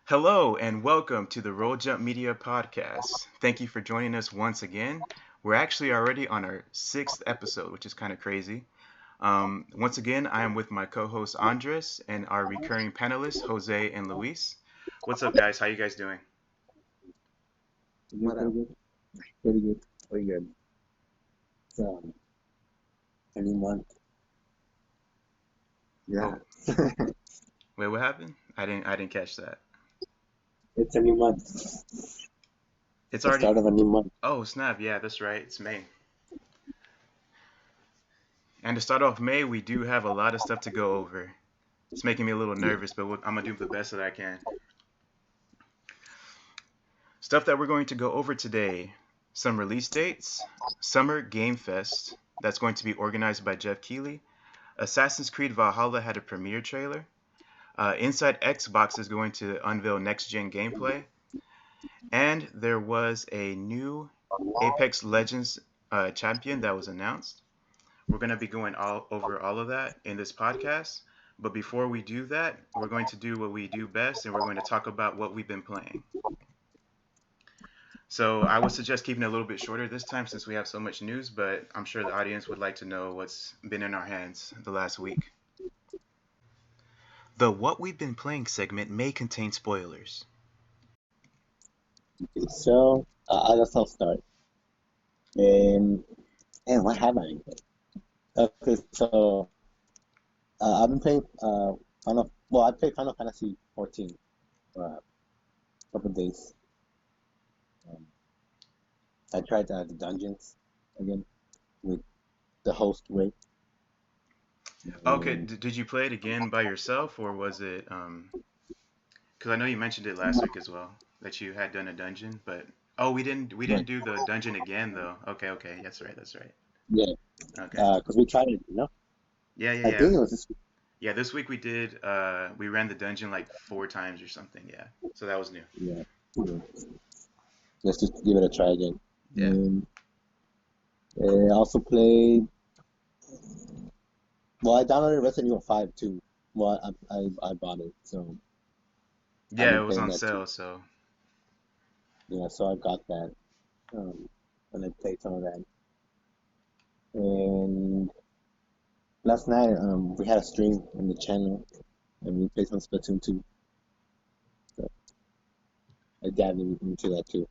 Hello and welcome to the Roll Jump Media podcast. Thank you for joining us once again. We're actually already on our sixth episode, which is kind of crazy. Once again, I am with my co-host Andres and our recurring panelists Jose and Luis. What's up, guys? How you guys doing? Pretty good, pretty good, pretty good. So, any month, yeah. Oh, wait, what happened? I didn't catch that. It's a new month. It's The already. start of a new month. Oh, snap! Yeah, that's right. It's May. And to start off May, we do have a lot of stuff to go over. It's making me a little Yeah. nervous, but I'm gonna do the best that I can. Stuff that we're going to go over today: some release dates, Summer Game Fest that's going to be organized by Jeff Keighley. Assassin's Creed Valhalla had a premiere trailer. Inside Xbox is going to unveil next gen gameplay. And there was a new Apex Legends champion that was announced. We're going to be going over all of that in this podcast. But before we do that, we're going to do what we do best and we're going to talk about what we've been playing. So I would suggest keeping it a little bit shorter this time since we have so much news, but I'm sure the audience would like to know what's been in our hands the last week. The What We've Been Playing segment may contain spoilers. So, I guess I'll start. And, and what have I been playing? Okay, so I've been playing I played Final Fantasy XIV for a couple of days. Um, I tried the dungeons again with the host Ray. Okay, And did you play it again by yourself or was it because I know you mentioned it last week as well that you had done a dungeon, but oh, we didn't right, do the dungeon again though. Okay, that's right, that's right. yeah, Okay. because we tried it, Yeah, yeah, I yeah. think it was this. Yeah, this week we did we ran the dungeon like four times or something, yeah. So that was new. Yeah. Yeah. Let's just give it a try again. Yeah. And I also played. Well, I downloaded Resident Evil 5 too. Well, I bought it, so I've Yeah, been it was playing on that too. sale, so Yeah, so I got that. Um, and I played some of that. And last night, we had a stream on the channel, and we played some Splatoon 2. So I dived into that too.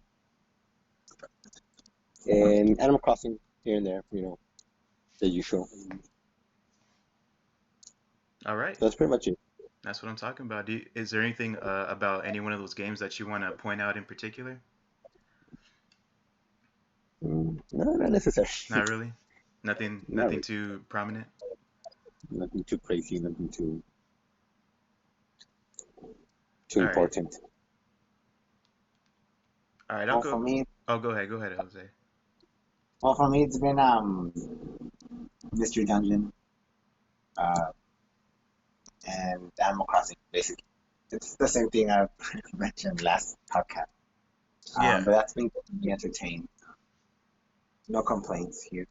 And Animal Crossing here and there, the usual. all right. That's pretty much it. That's what I'm talking about. Is there anything about any one of those games that you want to point out in particular? No, not necessarily. Not really. Nothing, Not nothing really. too prominent. Nothing too crazy, nothing too All right. important. All right, I'll Well, for go. me, Oh, go ahead, Jose. it's been Mystery Dungeon uh, and Animal Crossing. Basically, it's the same thing I mentioned last podcast. Yeah. But that's been keeping me entertained. No complaints here.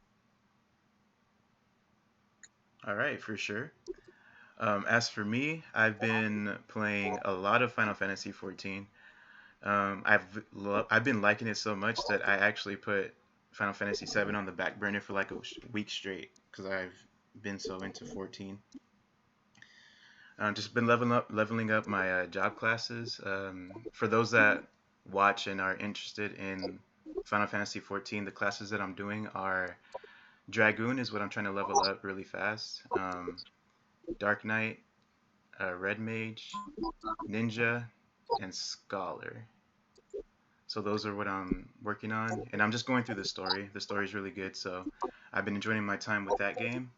All right, for sure. As for me, I've been playing a lot of Final Fantasy XIV. I've been liking it so much that I actually put Final Fantasy VII on the back burner for like a week straight because I've been so into 14. Just been leveling up my job classes. For those that watch and are interested in Final Fantasy XIV, the classes that I'm doing are Dragoon is what I'm trying to level up really fast. Dark Knight, Red Mage, Ninja, and Scholar. So those are what I'm working on, and I'm just going through the story. The story is really good, so I've been enjoying my time with that game.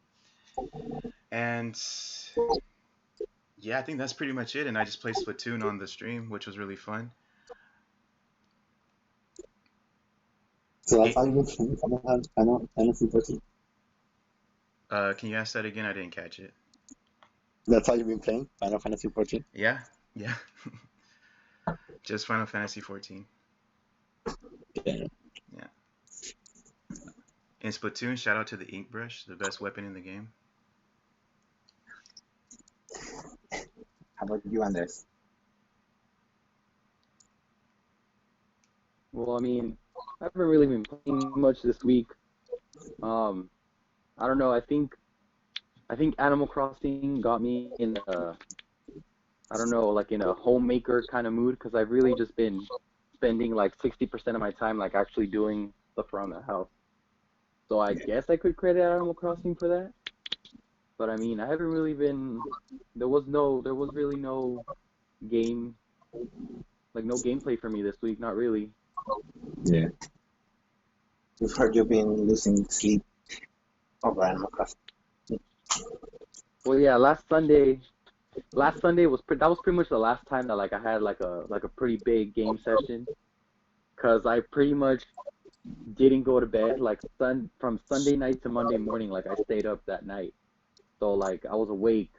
And yeah, I think that's pretty much it. And I just played Splatoon on the stream, which was really fun. So that's It, how you've been playing Final Fantasy 14? can you ask that again? I didn't catch it. That's how you've been playing Final Fantasy 14? Yeah, yeah, just Final Fantasy 14. Yeah. Yeah. In Splatoon, shout out to the ink brush, the best weapon in the game. How about you, Anders? Well, I mean, I haven't really been playing much this week. Um, I don't know. I think Animal Crossing got me in a, I don't know, like in a homemaker kind of mood because I've really just been spending like 60% of my time like actually doing stuff around the house. So I Yeah. guess I could credit Animal Crossing for that. But I mean, I haven't really been. There was really no game, like no gameplay for me this week. Not really. Yeah. We've heard you've been losing sleep over Animal Crossing. Well, yeah, last Sunday that was pretty much the last time that like I had like a pretty big game session, cause I pretty much didn't go to bed like from Sunday night to Monday morning. Like I stayed up that night, so like I was awake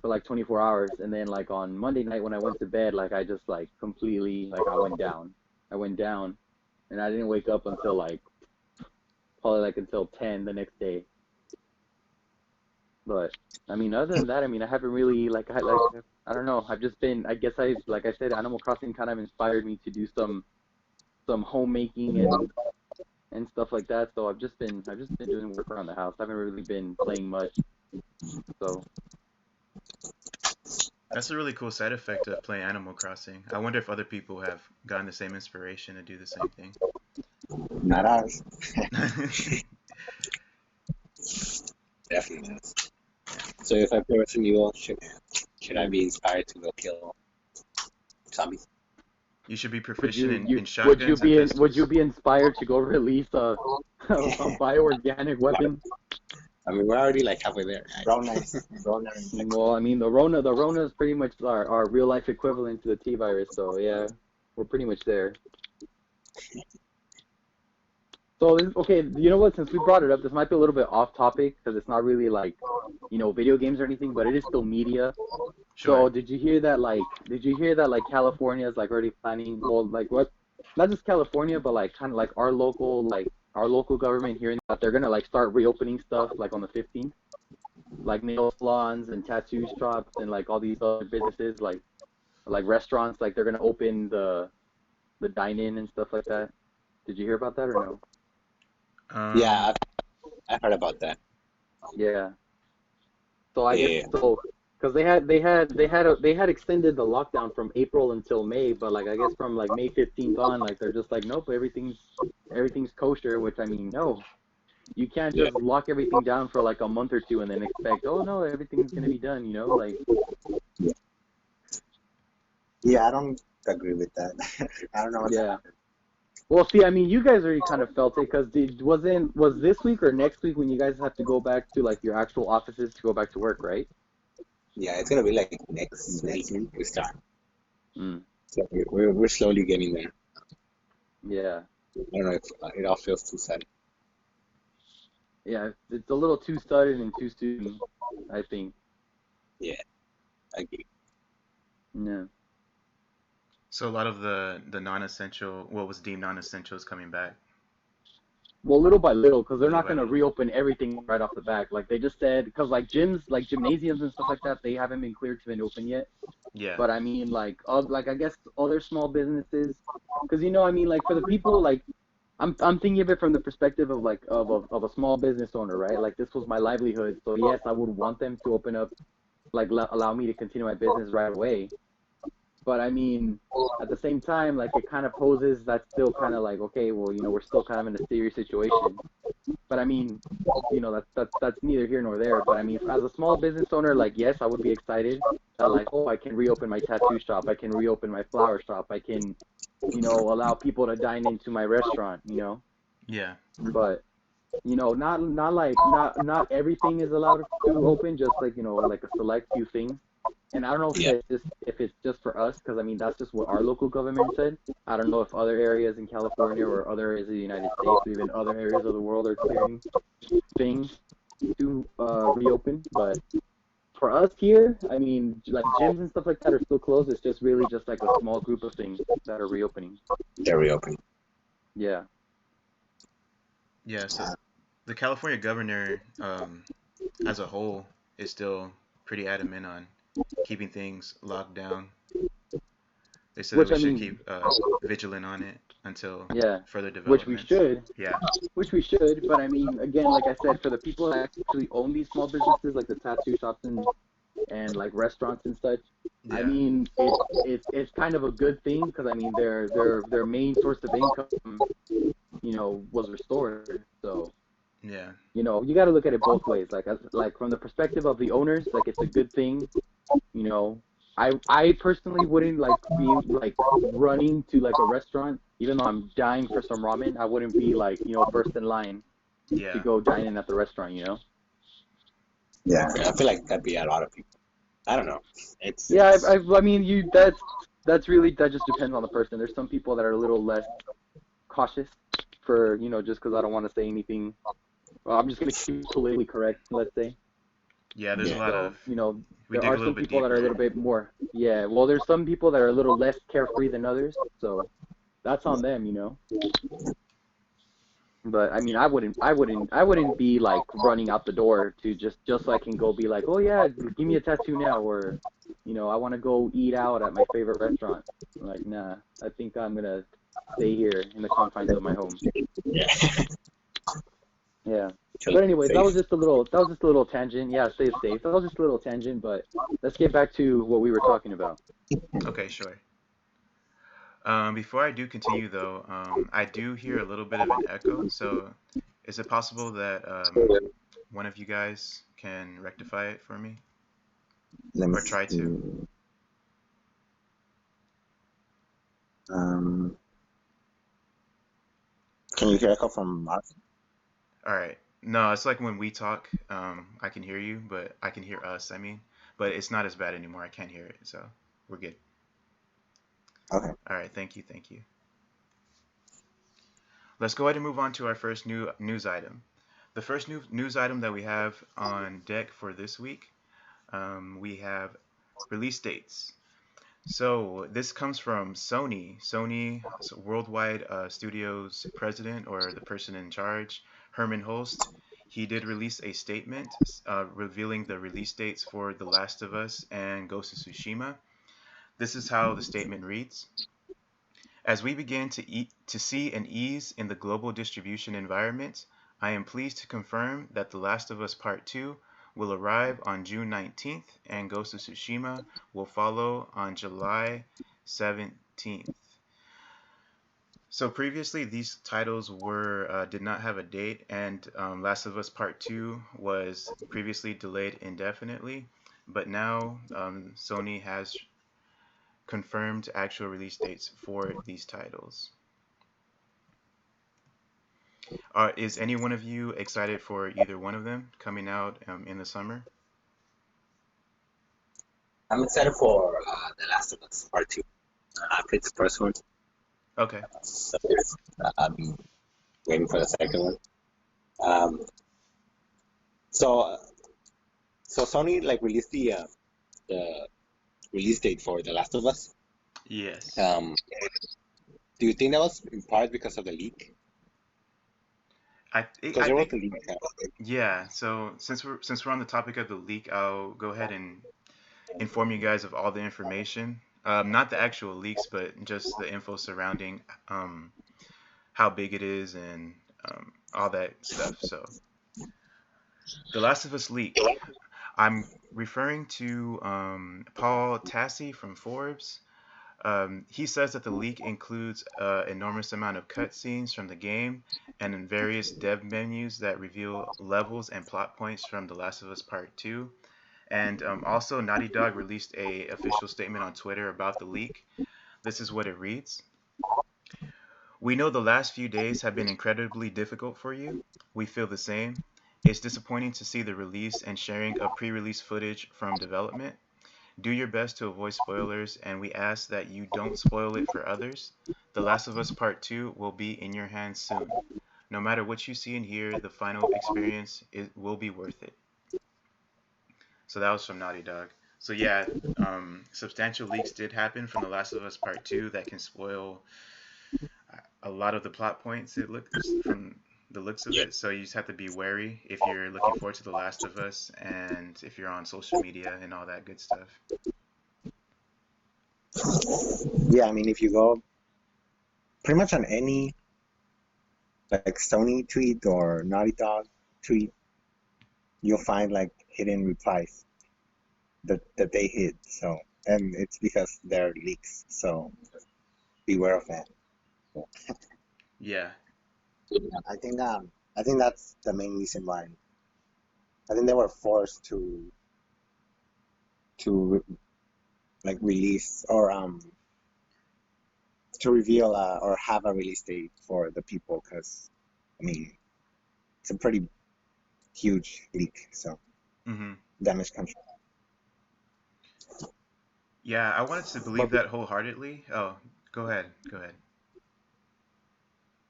for like 24 hours, and then like on Monday night when I went to bed, like I just like completely like I went down. I went down, and I didn't wake up until like probably like until 10 the next day. But I mean, other than that, I mean, I haven't really I don't know. I've just been. I guess I like I said, Animal Crossing kind of inspired me to do some homemaking and stuff like that. So I've just been doing work around the house. I haven't really been playing much. So That's a really cool side effect of playing Animal Crossing. I wonder if other people have gotten the same inspiration to do the same thing. Not ours. Definitely not. So if I play Resident Evil, should I be inspired to go kill zombies? You should be would proficient you in, you in shotguns and would you pistols. be inspired to go release a bioorganic weapon? I mean, we're already like halfway there. Rona is Well, I mean, the Rona is pretty much our real life equivalent to the T virus. So yeah, we're pretty much there. So okay, you know what? Since we brought it up, this might be a little bit off topic because it's not really like, video games or anything, but it is still media. So Sure. did you hear that like California is like already planning, well, like what? Not just California, but like kind of like our local government hearing that they're gonna like start reopening stuff like on the 15th, like nail salons and tattoo shops and like all these other businesses like restaurants, like they're gonna open the dine-in and stuff like that. Did you hear about that or no? Yeah, Um, I've heard about that. Yeah. So I guess Yeah, so because they had extended the lockdown from April until May, but like I guess from like May 15th on, like they're just like nope, everything's kosher, which I mean no, you can't yeah, just lock everything down for like a month or two and then expect oh no everything's gonna be done, like yeah, I don't agree with that. I don't know what's yeah. happening. Well, see, I mean, you guys already kind of felt it because was this week or next week when you guys have to go back to like your actual offices to go back to work, right? yeah. It's gonna be like next Next week week. we start. Mm, So we're slowly getting there. yeah. I don't know if it all feels too sad. Yeah, it's a little too sudden and too soon, I think. Yeah, I agree. No. so a lot of the non-essential, what was deemed non-essential, is coming back Well, little by little, because they're little not by gonna little. reopen everything right off the back. Like they just said, because like gyms, like gymnasiums and stuff like that, they haven't been cleared to be open yet. Yeah. But I mean, like I guess other small businesses, because I mean, like for the people, like I'm thinking of it from the perspective of like of a small business owner, right? Like this was my livelihood, so yes, I would want them to open up, like allow me to continue my business right away. But I mean, at the same time, like it kind of poses that's still kind of like, okay, well, we're still kind of in a serious situation. But I mean, that's neither here nor there. But I mean, as a small business owner, like yes, I would be excited that like, oh, I can reopen my tattoo shop, I can reopen my flower shop, I can, allow people to dine into my restaurant. Yeah. But not like not everything is allowed to open, just like like a select few things. And I don't know Yeah, if it's just for us, because I mean that's just what our local government said. I don't know if other areas in California or other areas of the United States or even other areas of the world are clearing things to reopen. But for us here, I mean, like gyms and stuff like that are still closed. It's just really just like a small group of things that are reopening. they're reopening. Yeah. Yeah. So the California governor, as a whole, is still pretty adamant on keeping things locked down. They said that Which we I should mean, keep vigilant on it until yeah, further which we developments. should, Yeah, which we should. But I mean, again, like I said, for the people that actually own these small businesses, like the tattoo shops and like restaurants and such, I yeah, mean, it's kind of a good thing because I mean, their main source of income, was restored. So yeah, you got to look at it both ways. Like from the perspective of the owners, like it's a good thing. You know, I personally wouldn't like be like running to like a restaurant, even though I'm dying for some ramen. I wouldn't be like first in line to yeah, go dine in at the restaurant. Yeah. I feel like that'd be a lot of people. I don't know. Yeah, It's I mean that's really that just depends on the person. There's some people that are a little less cautious for just because I don't want to say anything. Well, I'm just gonna keep politically correct, let's say. yeah. There's a yeah. lot So, of we there dig are a little some bit people that are a deeper. little bit more, yeah. Well, there's some people that are a little less carefree than others, so that's on them. But I mean, I wouldn't be like running out the door to just so I can go be like, oh yeah, give me a tattoo now, or I want to go eat out at my favorite restaurant. Like, nah, I think I'm gonna stay here in the confines of my home. Yeah. Yeah. Chill, But anyways, that was safe. just a little tangent. Yeah, stay safe. That was just a little tangent, but let's get back to what we were talking about. Okay, sure. Before I do continue though, I do hear a little bit of an echo. So is it possible that one of you guys can rectify it for me Let me or try to? see. Um, can you hear echo from Mark? All right. No, it's like when we talk, I can hear you, but I can hear us, I mean, but it's not as bad anymore. I can't hear it, so we're good. Okay. All right, thank you, thank you. Let's go ahead and move on to our first new news item. The first news item that we have on deck for this week, we have release dates. So this comes from Sony. Sony Worldwide Studios president or the person in charge, Herman Holst. He did release a statement revealing the release dates for The Last of Us and Ghost of Tsushima. This is how the statement reads. As we begin to see an ease in the global distribution environment, I am pleased to confirm that The Last of Us Part 2 will arrive on June 19th and Ghost of Tsushima will follow on July 17th. So previously, these titles were did not have a date, and Last of Us Part 2 was previously delayed indefinitely, but now Sony has confirmed actual release dates for these titles. Is any one of you excited for either one of them coming out in the summer? I'm excited for The Last of Us Part 2. I played the first one, Okay. so I'm waiting for the second one. Um, so, so Sony like released the release date for The Last of Us. Yes. Do you think that was in part because of the leak? Because I there was think a leak. yeah. So since we're on the topic of the leak, I'll go ahead and inform you guys of all the information. Not the actual leaks, but just the info surrounding how big it is and all that stuff. So The Last of Us leak. I'm referring to Paul Tassi from Forbes. He says that the leak includes an enormous amount of cutscenes from the game and in various dev menus that reveal levels and plot points from The Last of Us Part 2. And also, Naughty Dog released a official statement on Twitter about the leak. This is what it reads. We know the last few days have been incredibly difficult for you. We feel the same. It's disappointing to see the release and sharing of pre-release footage from development. Do your best to avoid spoilers, and we ask that you don't spoil it for others. The Last of Us Part 2 will be in your hands soon. No matter what you see and hear, the final experience will be worth it. So that was from Naughty Dog. So yeah, substantial leaks did happen from The Last of Us Part 2 that can spoil a lot of the plot points it looks from the looks of Yeah. it. So you just have to be wary if you're looking forward to The Last of Us and if you're on social media and all that good stuff. Yeah, I mean, if you go pretty much on any like Sony tweet or Naughty Dog tweet, you'll find like hidden replies that they hid. So, and it's because they're leaks. So beware of that. Yeah. I think that's the main reason why. I think they were forced to like release or to reveal or have a release date for the people because I mean it's a pretty huge leak. So Hmm. damage control. Yeah, I wanted to believe But that wholeheartedly. Oh, go ahead. Go ahead.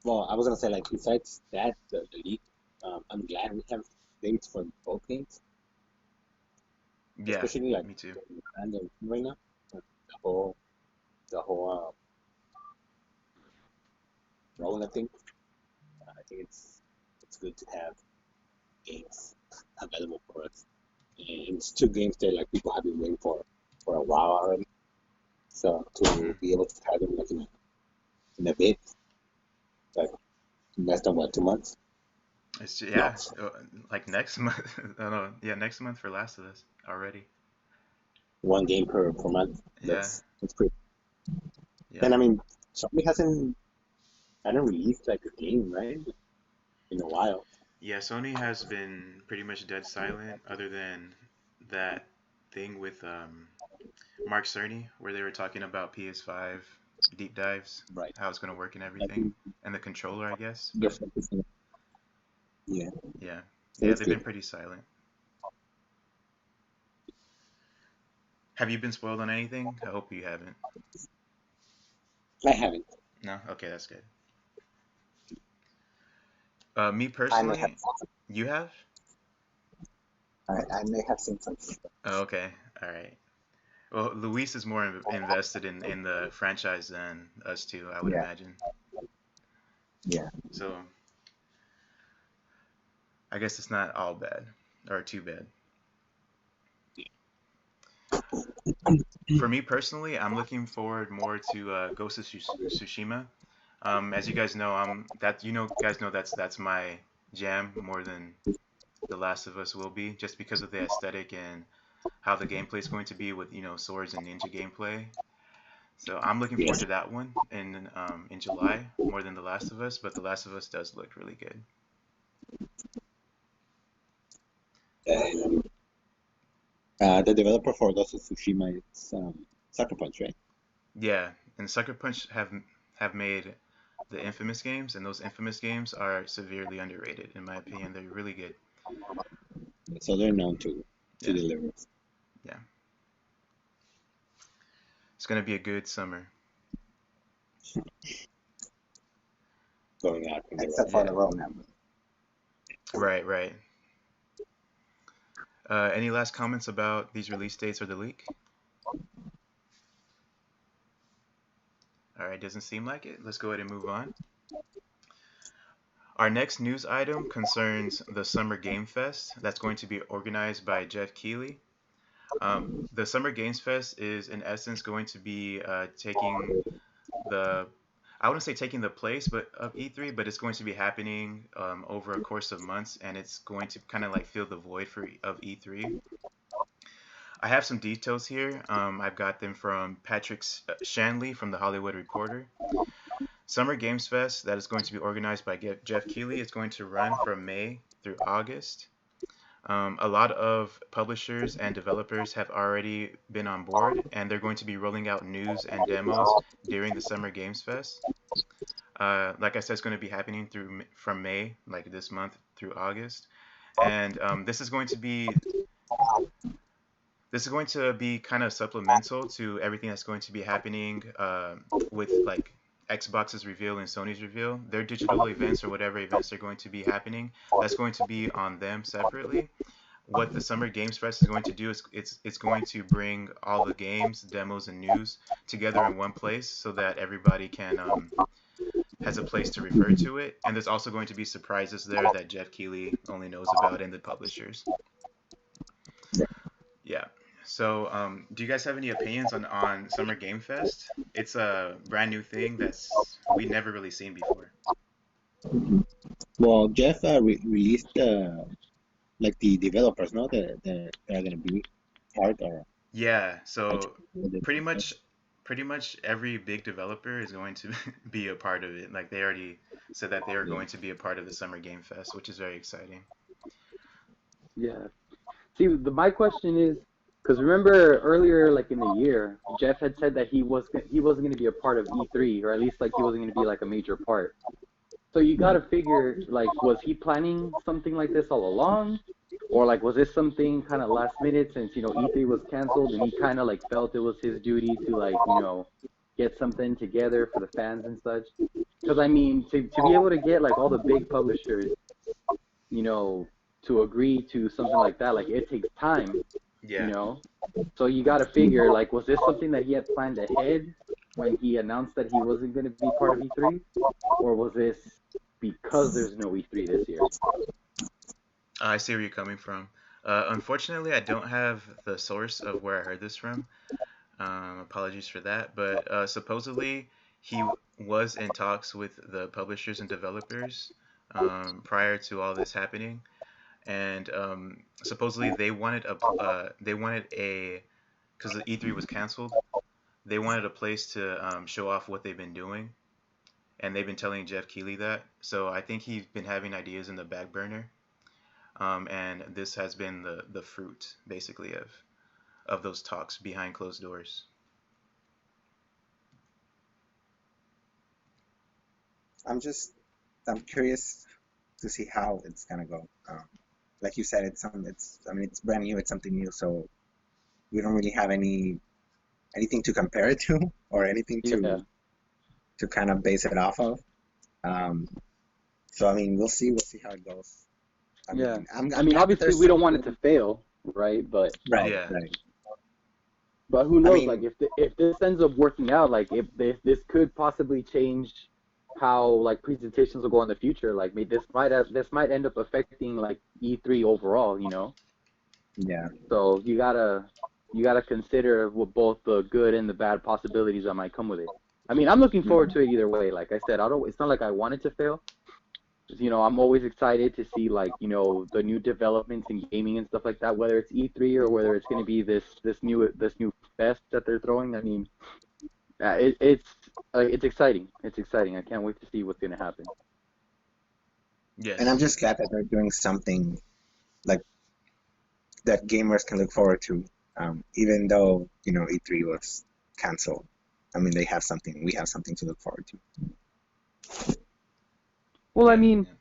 well, I was gonna say like besides that, the leak, I'm glad we have dates for both games, Yeah, especially like me too. and right now, the whole the whole role. I think it's good to have games available for us. And it's two games that like people have been waiting for a while already. So to Hmm. be able to have them like in a bit, like less than what 2 months? No, Yeah, like next month. Oh, no, yeah, next month for Last of Us already. one game per month. Yeah, That's pretty. yeah. And I mean, Sony hadn't released like a game right in a while. Yeah, Sony has been pretty much dead silent other than that thing with Mark Cerny where they were talking about PS5 deep dives, Right. how it's going to work and I everything, think and the controller, I guess. they're But focusing. Yeah, yeah, so yeah, it's they've been good. pretty silent. Have you been spoiled on anything? I hope you haven't. I haven't. No? Okay, that's good. Me I may have personally, you have? I may have seen something. Oh, okay, all right. Well, Luis is more invested in the franchise than us two, I would Yeah, imagine. yeah. So I guess it's not all bad or too bad. For me personally, I'm looking forward more to Ghost of Tsushima. As you guys know, guys know that's my jam more than The Last of Us will be, just because of the aesthetic and how the gameplay is going to be with swords and ninja gameplay. So I'm looking forward Yes. to that one in July more than The Last of Us, but The Last of Us does look really good. And the developer for Ghost of Tsushima is Sucker Punch, right? Yeah, and Sucker Punch have made the Infamous games, and those Infamous games are severely underrated in my opinion. They're really good. So they're known to Yeah, deliver. yeah. It's gonna be a good summer. Going out in the Except road. for Yeah, the roadmap. right, right. Any last comments about these release dates or the leak? All right, doesn't seem like it. Let's go ahead and move on. Our next news item concerns the Summer Game Fest that's going to be organized by Jeff Keighley. The Summer Games Fest is, in essence, going to be taking the I wouldn't say taking the place but of E3, but it's going to be happening over a course of months, and it's going to kind of like fill the void of E3. I have some details here. I've got them from Patrick Shanley from the Hollywood Reporter. Summer Games Fest that is going to be organized by Jeff Keighley is going to run from May through August. A lot of publishers and developers have already been on board, and they're going to be rolling out news and demos during the Summer Games Fest. Like I said, it's going to be happening from May, like this month, through August, and this is going to be kind of supplemental to everything that's going to be happening with like Xbox's reveal and Sony's reveal. Their digital events or whatever events are going to be happening, that's going to be on them separately. What the Summer Games Fest is going to do is it's going to bring all the games, demos, and news together in one place so that everybody can has a place to refer to it. And there's also going to be surprises there that Jeff Keighley only knows about and the publishers. Yeah. So, do you guys have any opinions on Summer Game Fest? It's a brand new thing that's we never really seen before. Well, Jeff released like the developers, no, that are gonna be part or Yeah, part so of the pretty process. much pretty much every big developer is going to be a part of it. Like they already said that they are Yeah. going to be a part of the Summer Game Fest, which is very exciting. Yeah. See, my question is, because remember earlier, like in the year, Jeff had said that he wasn't going to be a part of E3, or at least like he wasn't going to be like a major part. So you got Right. to figure, like, was he planning something like this all along, or like was this something kind of last minute since E3 was canceled and he kind of like felt it was his duty to like get something together for the fans and such. Because I mean, to be able to get like all the big publishers you know, to agree to something like that, like it takes time, you Yeah. know. So you got to figure, like, was this something that he had planned ahead when he announced that he wasn't going to be part of E3, or was this because there's no E3 this year? I see where you're coming from. Unfortunately, I don't have the source of where I heard this from. Apologies for that. But supposedly, he was in talks with the publishers and developers prior to all this happening, and supposedly they wanted a because the E3 was canceled. They wanted a place to show off what they've been doing, and they've been telling Jeff Keighley that. So I think he's been having ideas in the back burner, and this has been the fruit basically of those talks behind closed doors. I'm just I'm curious to see how it's gonna go. Like you said, it's I mean it's brand new, it's something new, so we don't really have anything to compare it to or anything Yeah, to kind of base it off of. Um, so I mean we'll see how it goes. I yeah. mean I I'm mean, glad that obviously there's we don't want it something. to fail, right? Right, Yeah, right. But who I knows? Like, mean, if this ends up working out, like, if this could possibly change how like presentations will go in the future. Like, this might end up affecting like E3 overall. yeah. So you gotta consider what both the good and the bad possibilities that might come with it. I mean, I'm looking forward to it either way. Like I said, I don't. It's not like I want it to fail. I'm always excited to see like the new developments in gaming and stuff like that. Whether it's E3 or whether it's going to be this new fest that they're throwing. I mean, it's exciting. It's exciting. I can't wait to see what's going to happen. And I'm yes, just glad that they're doing something like that gamers can look forward to, even though E3 was canceled. I mean, we have something to look forward to. Well, I yeah, mean, yeah.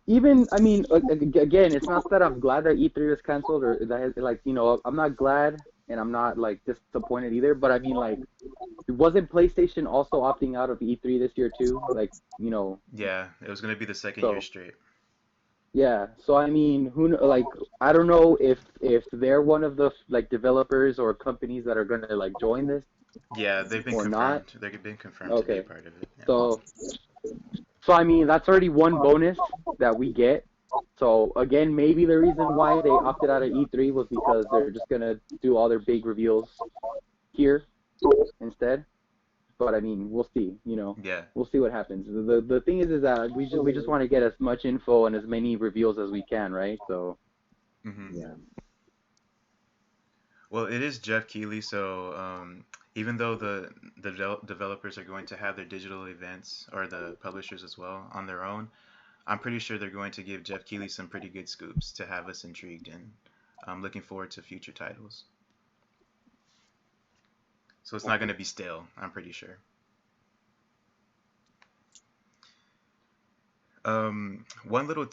even I mean, again, it's not that I'm glad that E3 was canceled or that like I'm not glad and I'm not like disappointed either. But I mean, like, wasn't PlayStation also opting out of E3 this year too? Like, Yeah, it was gonna be the second year so straight. yeah. So I mean, like I don't know if they're one of the like developers or companies that are gonna like join this Yeah, they've been or not. confirmed. They've been confirmed to be a Okay. part of it. Yeah. So I mean, that's already one bonus that we get. So again, maybe the reason why they opted out of E3 was because they're just gonna do all their big reveals here instead. But I mean, we'll see. Yeah. We'll see what happens. The thing is that we just want to get as much info and as many reveals as we can, right? So Hmm. Yeah. Well, it is Jeff Keighley, so even though the developers are going to have their digital events or the publishers as well on their own, I'm pretty sure they're going to give Jeff Keighley some pretty good scoops to have us intrigued, and I'm looking forward to future titles. So it's not going to be stale, I'm pretty sure. One little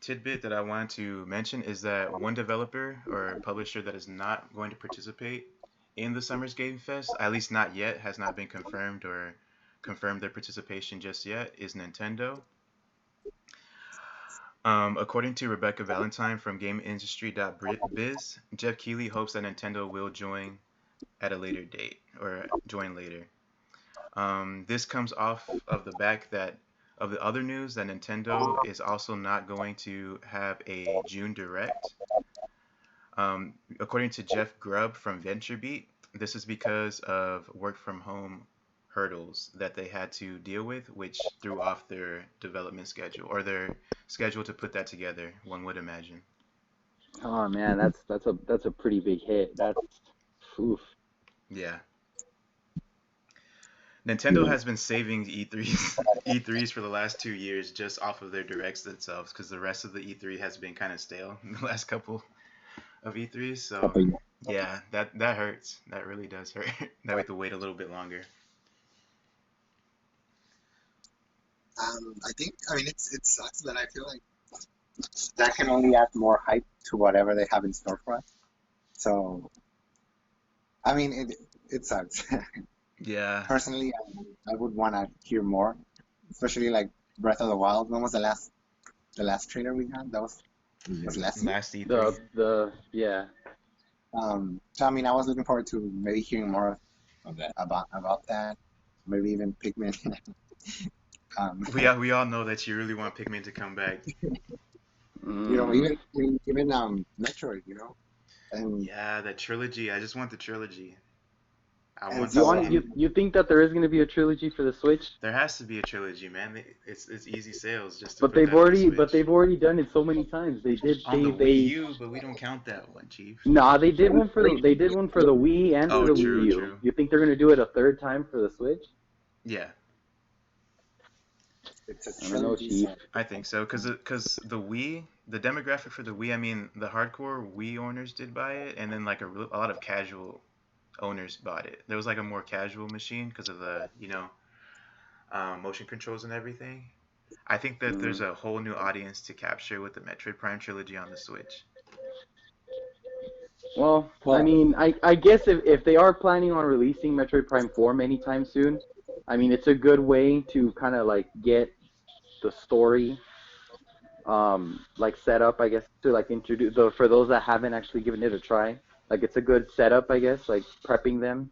tidbit that I wanted to mention is that one developer or publisher that is not going to participate in the Summers Game Fest, at least not yet, has not been confirmed or confirmed their participation just yet, is Nintendo. According to Rebecca Valentine from GameIndustry.biz, Jeff Keighley hopes that Nintendo will join at a later date or join later. This comes off of the back that of the other news that Nintendo is also not going to have a June Direct. According to Jeff Grubb from VentureBeat, this is because of work from home hurdles that they had to deal with, which threw off their development schedule or their schedule to put that together, one would imagine. Oh man, that's a pretty big hit. That's oof. Yeah. Nintendo has been saving E3s E3s for the last 2 years just off of their directs themselves because the rest of the E3 has been kind of stale in the last couple of E3s. So Couple years. yeah, that hurts. That really does hurt. That we have to wait a little bit longer. I think, I mean, it sucks, but I feel like that can only add more hype to whatever they have in store for us. So, I mean, it sucks. Yeah. Personally, I would want to hear more, especially like Breath of the Wild. When was the last trailer we had? That was last year. Last E3. The yeah. So I mean, I was looking forward to maybe hearing more of that about that. Maybe even Pikmin. We all know that you really want Pikmin to come back. Mm. even Metroid, and Yeah, that trilogy. I just want the trilogy. I and want You the so want game. you think that there is going to be a trilogy for the Switch? There has to be a trilogy, man. It's easy sales just to But put that on the Switch. they've already done it so many times. They did On the Wii they U, but we don't count that one, Chief. Nah, they did one for the Wii and for Oh, the Wii true, U. true. You think they're going to do it a third time for the Switch? Yeah, it's a I don't know, trilogy. Chief. So I think so. Cause the Wii, the demographic for the Wii, I mean, the hardcore Wii owners did buy it, and then like a lot of casual owners bought it. There was like a more casual machine because of the motion controls and everything. I think that there's Mm. a whole new audience to capture with the Metroid Prime trilogy on the Switch. Well, I well, mean, I guess if they are planning on releasing Metroid Prime 4 anytime soon, I mean, it's a good way to kind of like get the story like set up, I guess, to like introduce the for those that haven't actually given it a try. Like it's a good setup, I guess, like prepping them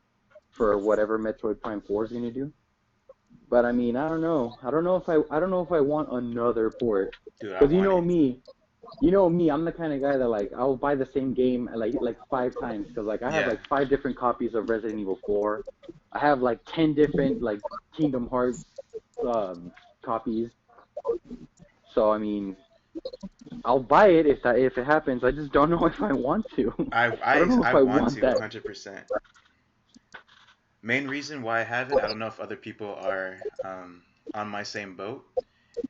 for whatever Metroid Prime 4 is going to do. But I mean, I don't know. I don't know if I want another port. Dude, I Cuz want it. you know me, I'm the kind of guy that like I'll buy the same game like 5 times cuz like I have Yeah, like 5 different copies of Resident Evil 4. I have like 10 different like Kingdom Hearts um copies. So I mean, I'll buy it if it happens. I just don't know if I want to. I I don't I know I if I want want to that. 100%. Main reason why I haven't, I don't know if other people are on my same boat,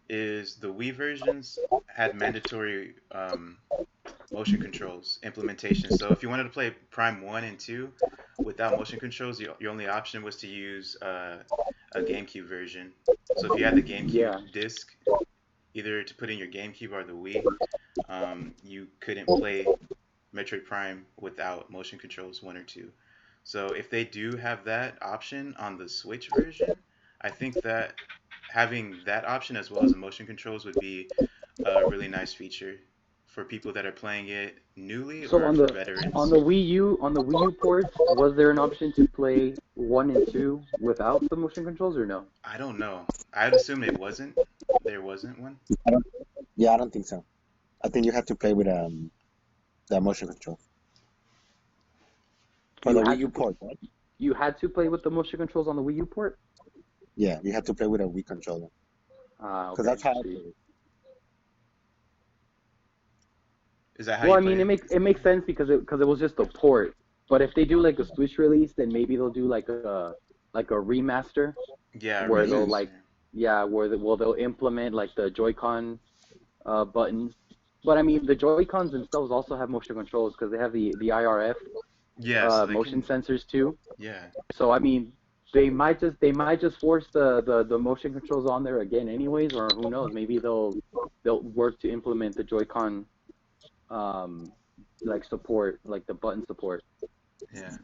is the Wii versions had mandatory motion controls implementation. So if you wanted to play Prime 1 and 2 without motion controls, your only option was to use a GameCube version. So if you had the GameCube Yeah. disc, either to put in your GameCube or the Wii, you couldn't play Metroid Prime without motion controls 1 or 2. So if they do have that option on the Switch version, I think that having that option as well as the motion controls would be a really nice feature for people that are playing it newly So or for veterans. On the Wii U ports, was there an option to play 1 and 2 without the motion controls or no? I don't know. I'd assume it wasn't. There wasn't one. I don't, yeah, I don't think so. I think you have to play with the motion control for You the Wii had U to pl- port, right? you had to play with the motion controls on the Wii U port? Yeah, you have to play with a Wii controller Ah, because okay. that's how I See. play it. Is that how Well, you I play mean, it? it makes sense because it was just a port. But if they do like a Switch release, then maybe they'll do like a remaster Yeah, where they'll Mm-hmm. remaster. like yeah they'll implement like the Joy-Con buttons. But I mean, the Joy-Cons themselves also have motion controls because they have the IRF Yeah, so they motion can. sensors too. Yeah, So I mean, they might just force the motion controls on there again anyways, or who knows? Maybe they'll work to implement the Joy-Con um like support, like the button support. yeah,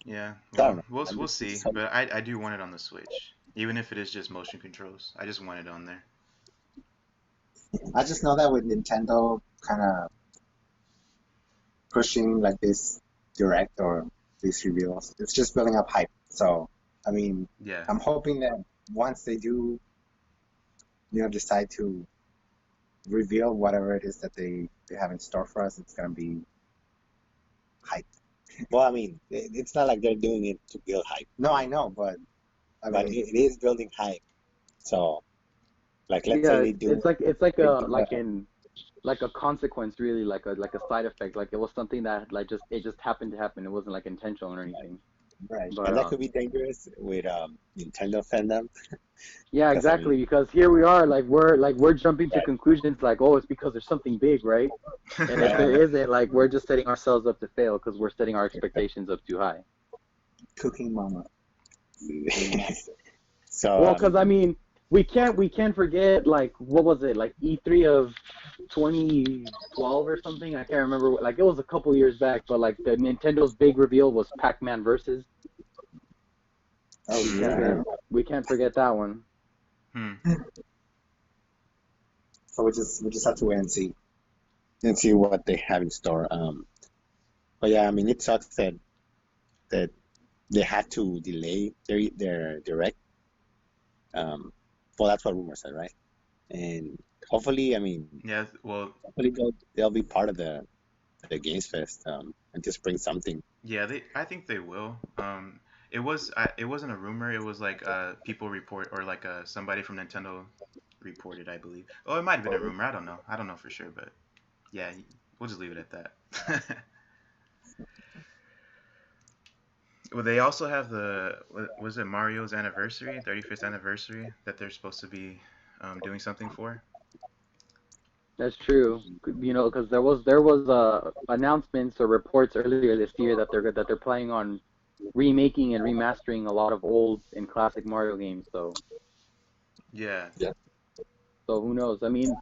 yeah. I don't Well, know. we'll see. But I do want it on the Switch, even if it is just motion controls. I just want it on there. I just know that with Nintendo kind of pushing like this direct or these reveals, it's just building up hype. So, I mean, Yeah, I'm hoping that once they do, decide to reveal whatever it is that they have in store for us, it's gonna be hype. Well, I mean, it's not like they're doing it to build hype, No, I know, but I but mean, it is building hype. So, like, let's say Yeah, they do, it's like they a do like a consequence, really, like a side effect. Like it was something that like just happened to happen. It wasn't like intentional or anything. right. But and that could be dangerous with Nintendo fandom, yeah, because I exactly. mean, Because here we are, like we're jumping to conclusions like, oh, it's because there's something big, right? And if there yeah, isn't, like we're just setting ourselves up to fail because we're setting our expectations up too high. Cooking Mama. so Well, because I mean, we can't forget like what was it like E3 of 2012 or something? I can't remember. Like it was a couple years back, but like the Nintendo's big reveal was Pac-Man versus. Oh We can't yeah. forget. We can't forget that one. Hmm. So we just have to wait and see what they have in store. But yeah, I mean, it sucks that they had to delay their direct. Well, that's what rumor said, right? And hopefully, I mean, Yeah. Well, hopefully they'll be part of the Games Fest, and just bring something. yeah. I think they will. It wasn't a rumor. It was like people report or like somebody from Nintendo reported, I believe. Oh, it might have been a rumor. I don't know. I don't know for sure, but yeah, we'll just leave it at that. Well, they also have was it Mario's anniversary, 35th anniversary, that they're supposed to be doing something for? That's true. Because there was announcements or reports earlier this year that they're planning on remaking and remastering a lot of old and classic Mario games. Yeah, So who knows? I mean,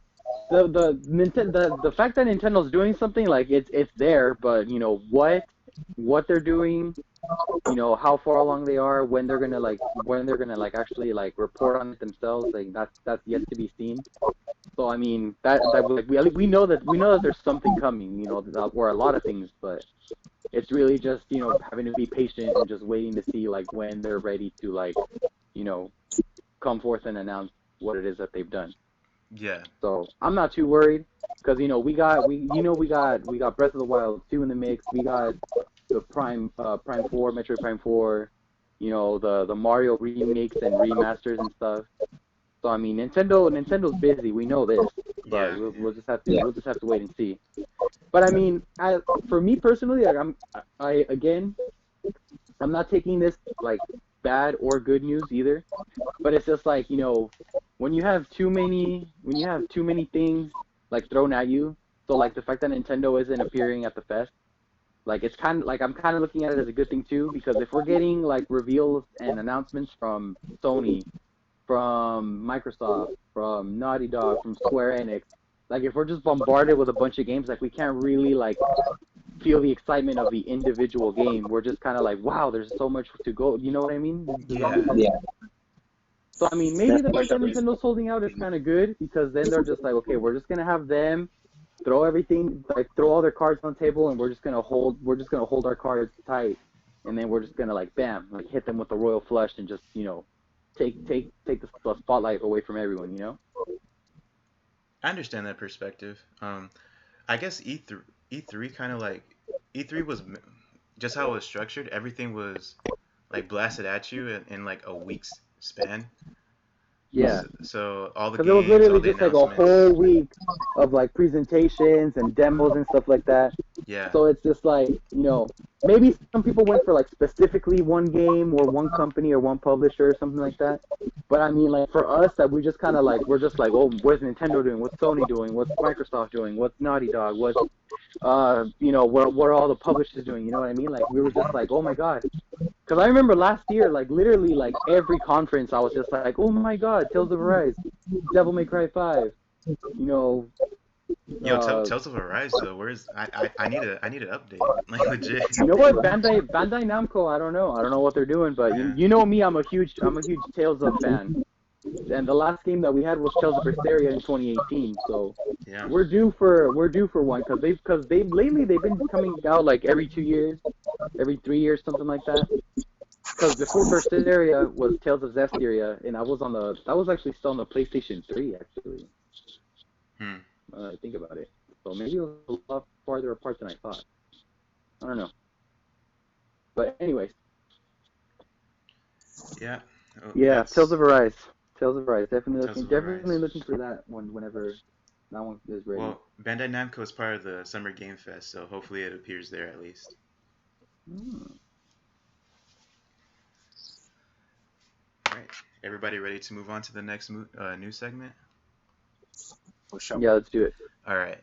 the fact that Nintendo's doing something like it's there, but what they're doing, how far along they are, when they're gonna like actually like report on it themselves, like that's yet to be seen. So I mean that like we know that there's something coming, or a lot of things, but it's really just having to be patient and just waiting to see like when they're ready to like you know come forth and announce what it is that they've done. yeah, So I'm not too worried because we got Breath of the Wild 2 in the mix. We got the Prime 4, Metroid Prime 4. The Mario remakes and remasters and stuff. So I mean, Nintendo's busy. We know this, but yeah, we'll just have to Yeah. we'll just have to wait and see. But I mean, for me personally, like I'm not taking this like bad or good news either. But it's just like when you have too many things like thrown at you. So like the fact that Nintendo isn't appearing at the fest, like it's kind of like I'm kind of looking at it as a good thing too, because if we're getting like reveals and announcements from Sony, from Microsoft, from Naughty Dog, from Square Enix, like if we're just bombarded with a bunch of games, like we can't really like feel the excitement of the individual game. We're just kind of like, wow, there's so much to go. You know what I mean? Does that make yeah, sense? Yeah, So I mean, maybe the fact that Nintendo's holding out is kind of good because then they're just like, okay, we're just gonna have them throw all their cards on the table, and we're just gonna hold our cards tight, and then we're just gonna like, bam, like hit them with the royal flush and just take the spotlight away from everyone. I understand that perspective. I guess E3 kind of like E3 was just how it was structured. Everything was like blasted at you in like a week's span. Yeah. So all the Because it was games, all literally the just like a whole announcements. week of like presentations and demos and stuff like that. Yeah, So it's just like, maybe some people went for like specifically one game or one company or one publisher or something like that. But I mean, like for us, that we just kind of like, we're just like, oh, what's Nintendo doing? What's Sony doing? What's Microsoft doing? What's Naughty Dog? What are all the publishers doing? You know what I mean? Like we were just like, oh my God. Because I remember last year, like literally, like every conference, I was just like, oh my God, Tales of Arise, Devil May Cry 5, you know, yo, uh, Tales of Arise though. Where's I need an update, like legit. you know what, Bandai Namco, I don't know what they're doing, but you, Yeah, you know me, I'm a huge Tales of fan, and the last game that we had was Tales of Berseria in 2018, so yeah, we're due for one, because lately they've been coming out like every 2 years, every 3 years, something like that. Because before Berseria was Tales of Zestiria, and I was actually still on the PlayStation 3 actually. hmm. I think about it. So maybe it was a lot farther apart than I thought. I don't know. But anyways, Yeah. Oh, yeah, Tales that's of Arise. Tales of Arise. Tales of Definitely Arise. looking for that one whenever that one is ready. Well, Bandai Namco is part of the Summer Game Fest, so hopefully it appears there at least. Hmm. All right. Everybody ready to move on to the next news segment? For sure. Yeah, let's do it. All right.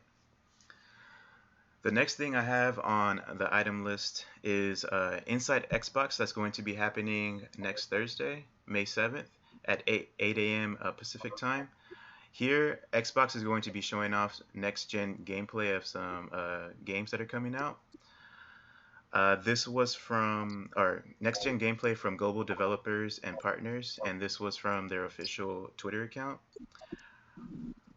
The next thing I have on the item list is InsideXbox. That's going to be happening next Thursday, May 7th at 8 a.m. Pacific time. Here, Xbox is going to be showing off next-gen gameplay of some games that are coming out. This was from, or next-gen gameplay from global developers and partners, and this was from their official Twitter account.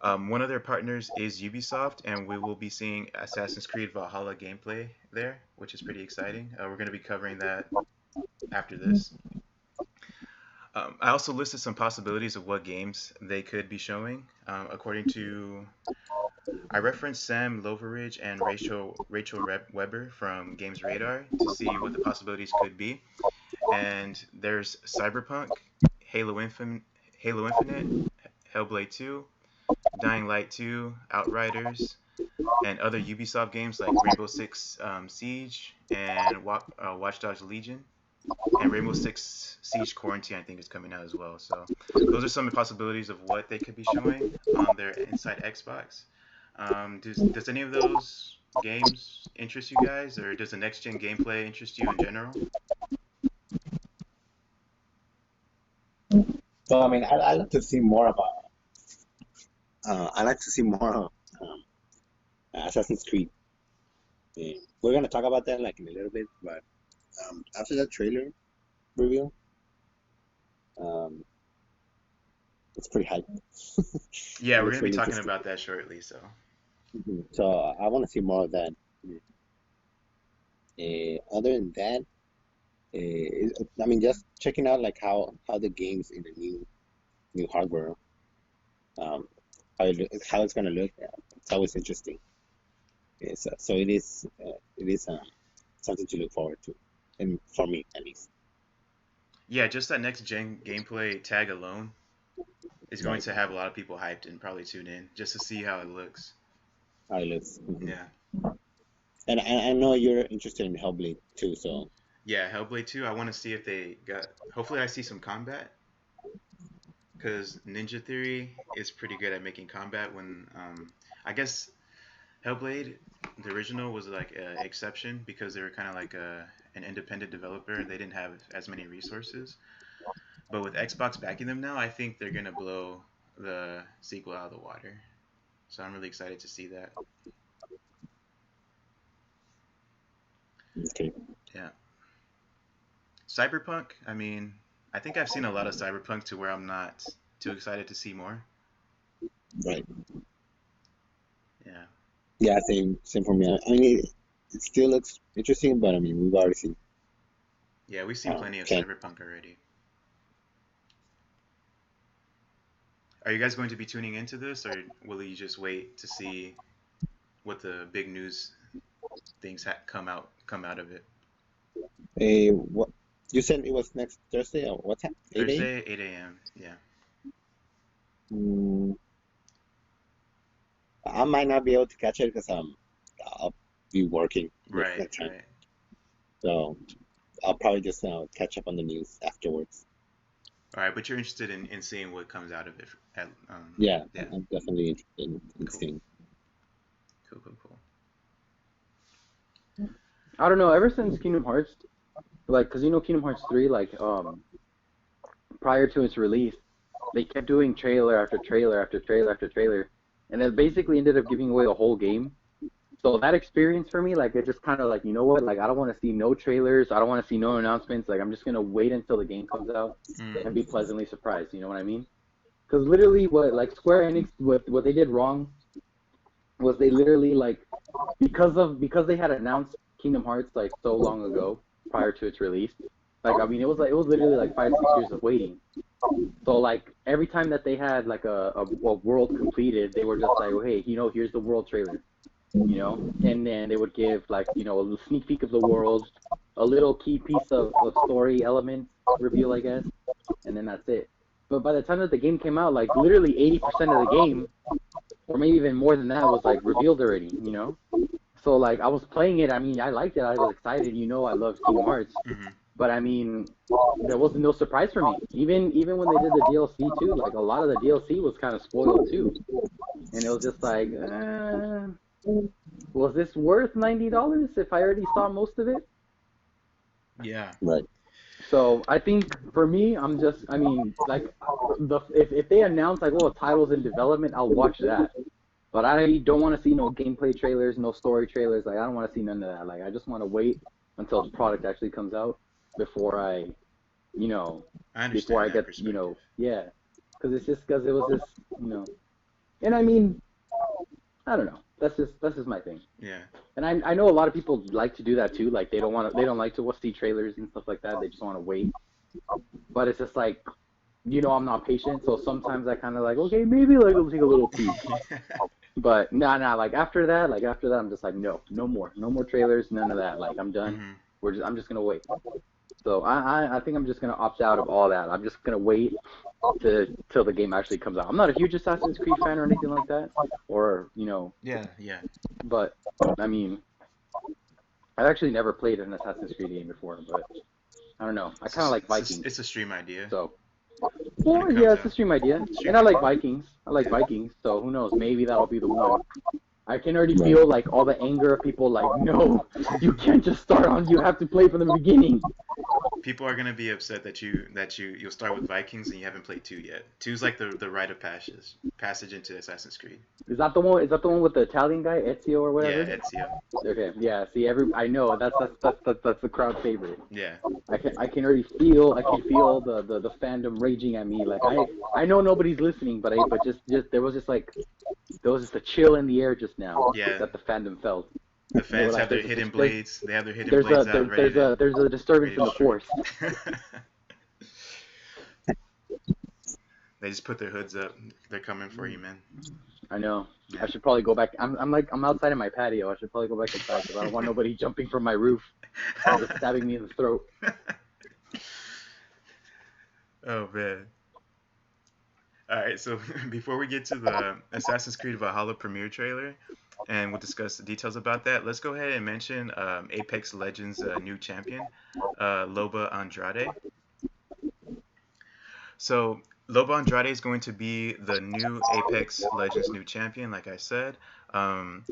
One of their partners is Ubisoft, and we will be seeing Assassin's Creed Valhalla gameplay there, which is pretty exciting. We're going to be covering that after this. I also listed some possibilities of what games they could be showing. According to, I referenced Sam Loveridge and Rachel Weber from Games Radar to see what the possibilities could be. And there's Cyberpunk, Halo Infinite, Hellblade 2, Dying Light 2, Outriders, and other Ubisoft games like Rainbow Six Siege and Watch Dogs Legion. And Rainbow Six Siege Quarantine, I think, is coming out as well. So those are some of the possibilities of what they could be showing on their InsideXbox. Does any of those games interest you guys, or does the next gen gameplay interest you in general? So I mean, I like to see more about. I like to see more of Assassin's Creed. We're gonna talk about that like in a little bit, but after that trailer reveal, um, it's pretty hype. Yeah, It we're looks gonna be really talking interesting. about that shortly. So So I want to see more of that. Other than that, I mean, just checking out like how the games in the new hardware, um, how it's gonna look. It's always interesting. So it is something to look forward to, and for me at least. yeah, just that next gen gameplay tag alone is going Right. to have a lot of people hyped and probably tune in just to see how it looks. How it looks. Yeah. And I know you're interested in Hellblade too, so Yeah, Hellblade 2, I want to see if they got. Hopefully, I see some combat because Ninja Theory is pretty good at making combat. When I guess Hellblade, the original, was like an exception because they were kind of like an independent developer and they didn't have as many resources. But with Xbox backing them now, I think they're gonna blow the sequel out of the water. So I'm really excited to see that. okay. Yeah. Cyberpunk, I mean, I think I've seen a lot of Cyberpunk to where I'm not too excited to see more. Right. Yeah. Yeah, same for me. I mean, it still looks interesting, but I mean, we've already seen. Yeah, we've seen plenty of Okay. Cyberpunk already. Are you guys going to be tuning into this, or will you just wait to see what the big news things come out of it? What you said it was next Thursday or what time? 8 a.m. Thursday, 8 a.m. Yeah. Mm, I might not be able to catch it because I'll be working most of the Right, time, right. so I'll probably just catch up on the news afterwards. All right, but you're interested in seeing what comes out of it. Yeah, Yeah, I'm definitely interested in cool, seeing. cool. I don't know. Ever since Kingdom Hearts, like, cause Kingdom Hearts 3, like, prior to its release, they kept doing trailer after trailer after trailer after trailer, and it basically ended up giving away the whole game. So that experience for me, like, it just kind of like, you know what, like, I don't want to see no trailers, I don't want to see no announcements. Like, I'm just gonna wait until the game comes out and be Mm, pleasantly surprised. You know what I mean? Because literally, what like Square Enix, what they did wrong was they literally like because they had announced Kingdom Hearts like so long ago prior to its release. Like, I mean, it was literally like 5 6 years of waiting. So like every time that they had like a world completed, they were just like, oh, hey, here's the world trailer, and then they would give like a little sneak peek of the world, a little key piece of story element reveal, I guess, and then that's it. But by the time that the game came out, like literally 80% of the game, or maybe even more than that, was like revealed already. So like I was playing it. I mean, I liked it. I was excited. I love Kingdom Hearts. Hmm. But I mean, there was no surprise for me. Even when they did the DLC too, like a lot of the DLC was kind of spoiled too, and it was just like, was this worth $90 if I already saw most of it? Yeah. Right. So I think for me, I mean, like if they announce like, oh, a title's in development, I'll watch that. But I don't want to see no gameplay trailers, no story trailers. Like I don't want to see none of that. Like I just want to wait until the product actually comes out before you know, I before understand I that get, perspective. yeah, because it was just. And I mean, I don't know. That's just my thing. Yeah. And I know a lot of people like to do that too. Like they don't like to see trailers and stuff like that. They just want to wait. But it's just like, I'm not patient, so sometimes I kind of like, okay, maybe like I'll take a little peek. But nah, like after that, I'm just like, no more trailers, none of that. Like I'm done. Hmm. I'm just gonna wait. So I think I'm just gonna opt out of all that. I'm just gonna wait till the game actually comes out. I'm not a huge Assassin's Creed fan or anything like that, or Yeah, yeah. but I mean, I've actually never played an Assassin's Creed game before, but I don't know. I kind of like Vikings, It's a stream idea so when it well, comes yeah, it's a out. stream idea, Stream and I like idea. Vikings. I like Vikings, so who knows? Maybe that'll be the one. I can already Right. feel like all the anger of people like, no, you can't just start on. You have to play from the beginning. People are gonna be upset that you'll start with Vikings and you haven't played two yet. Two's like the rite of passage into Assassin's Creed. Is that the one? Is that the one with the Italian guy, Ezio or Yeah, whatever? Ezio. Okay, yeah. See, I know that's the crowd favorite. Yeah. I can already feel the fandom raging at me. Like I know nobody's listening, but just there was just a chill in the air just now Yeah. that the fandom felt. The And they were fans like, have their hidden there's blades. They have their hidden blades out, there's a disturbance ready in to the force. strike. They just put their hoods up. They're coming for you, man. I know. Yeah. I should probably go back. I'm outside in my patio. I should probably go back inside because I don't want nobody jumping from my roof and just stabbing me in the throat. Oh man. All right, so before we get to the Assassin's Creed Valhalla premiere trailer, and we'll discuss the details about that, let's go ahead and mention Apex Legends' new champion, Loba Andrade. So Loba Andrade is going to be the new Apex Legends new champion, like I said. Um,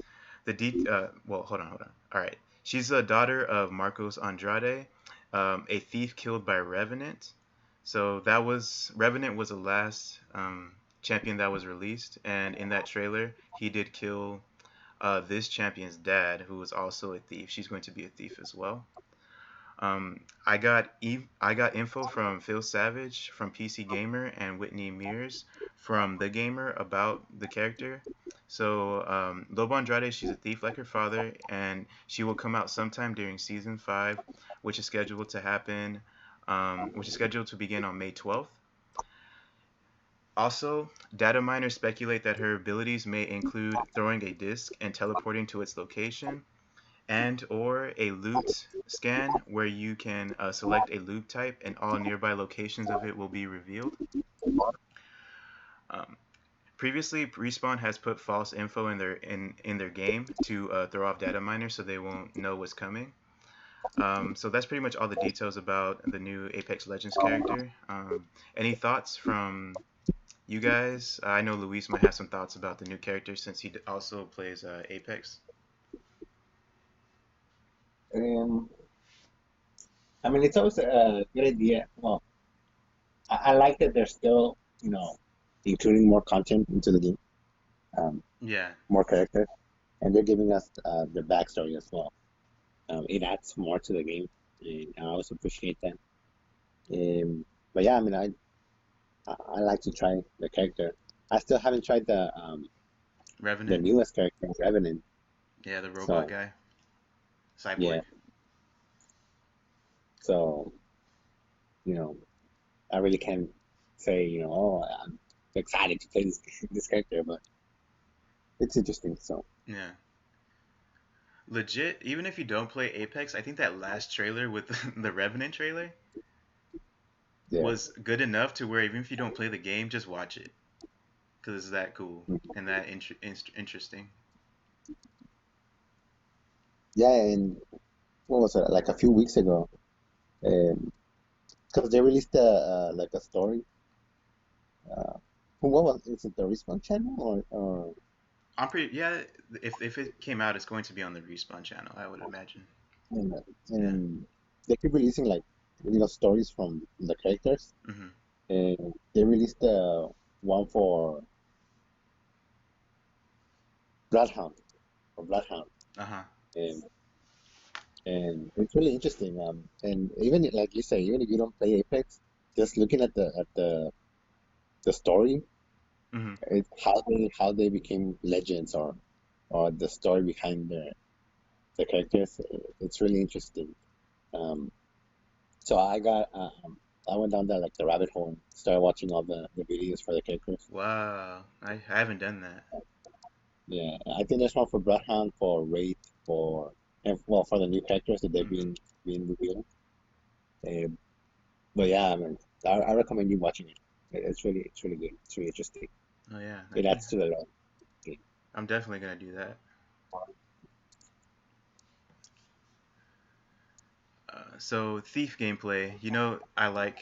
well, hold on. All right, she's the daughter of Marcos Andrade, a thief killed by Revenant. So Revenant was the last champion that was released, and in that trailer, he did kill this champion's dad, who was also a thief. She's going to be a thief as well. I got info from Phil Savage from PC Gamer and Whitney Mears from The Gamer about the character. So Lobo Andrade, she's a thief like her father, and she will come out sometime during season 5, which is scheduled to happen, which is scheduled to begin on May 12th. Also, data miners speculate that her abilities may include throwing a disc and teleporting to its location, and or a loot scan where you can select a loot type and all nearby locations of it will be revealed. Um, Previously, Respawn has put false info in their game to throw off data miners so they won't know what's coming. So that's pretty much all the details about the new Apex Legends character. Any thoughts from you guys? I know Luis might have some thoughts about the new character since he also plays Apex. Um, I mean, it's always a good idea. Well, I like that they're still, including more content into the game, um, Yeah, more characters, and they're giving us their backstory as well. It adds more to the game, and I also appreciate that. But yeah, I mean, I like to try the character. I still haven't tried the Revenant. newest character, Revenant. Yeah, the robot So guy, cyborg. yeah, so you know, I really can't say, oh, I'm excited to play this character, but it's interesting. So Yeah. Legit, even if you don't play Apex, I think that last trailer with the Revenant trailer Yeah. was good enough to where even if you don't play the game, just watch it because it's that cool and that interesting. Yeah, and what was it? Like a few weeks ago, because they released like a story. Uh, what was is it the Respawn channel or I'm pretty yeah. If it came out, it's going to be on the Respawn channel, I would imagine. and, Yeah. and they keep releasing like stories from the characters. Mhm. And they released one for Bloodhound or Bloodhound, Uh huh. and it's really interesting. And even like you say, even if you don't play Apex, just looking at the story, Mhm. how they became legends or the story behind the characters, it's really interesting. Um, so I went down there like the rabbit hole and started watching all the videos for the characters. Wow. I haven't done that. Yeah, I think there's one for Bloodhound, for Wraith, and well for the new characters that they've Mhm. been revealed. Uh, but yeah, I mean, I recommend you watching it. It's really good. It's really interesting. Oh yeah. It adds to the lore. Okay. I'm definitely gonna do that. So thief gameplay. I like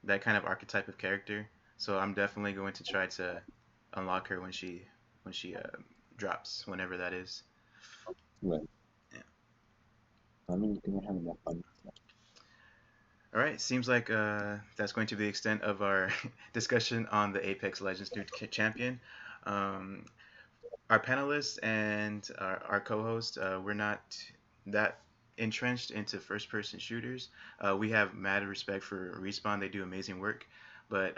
that kind of archetype of character. So I'm definitely going to try to unlock her when she drops, whenever that is. Right. Yeah. I mean, you can have enough fun. All right. Seems like that's going to be the extent of our discussion on the Apex Legends new champion. Um, our panelists and our co-host, we're not that entrenched into first-person shooters. We have mad respect for Respawn; they do amazing work, but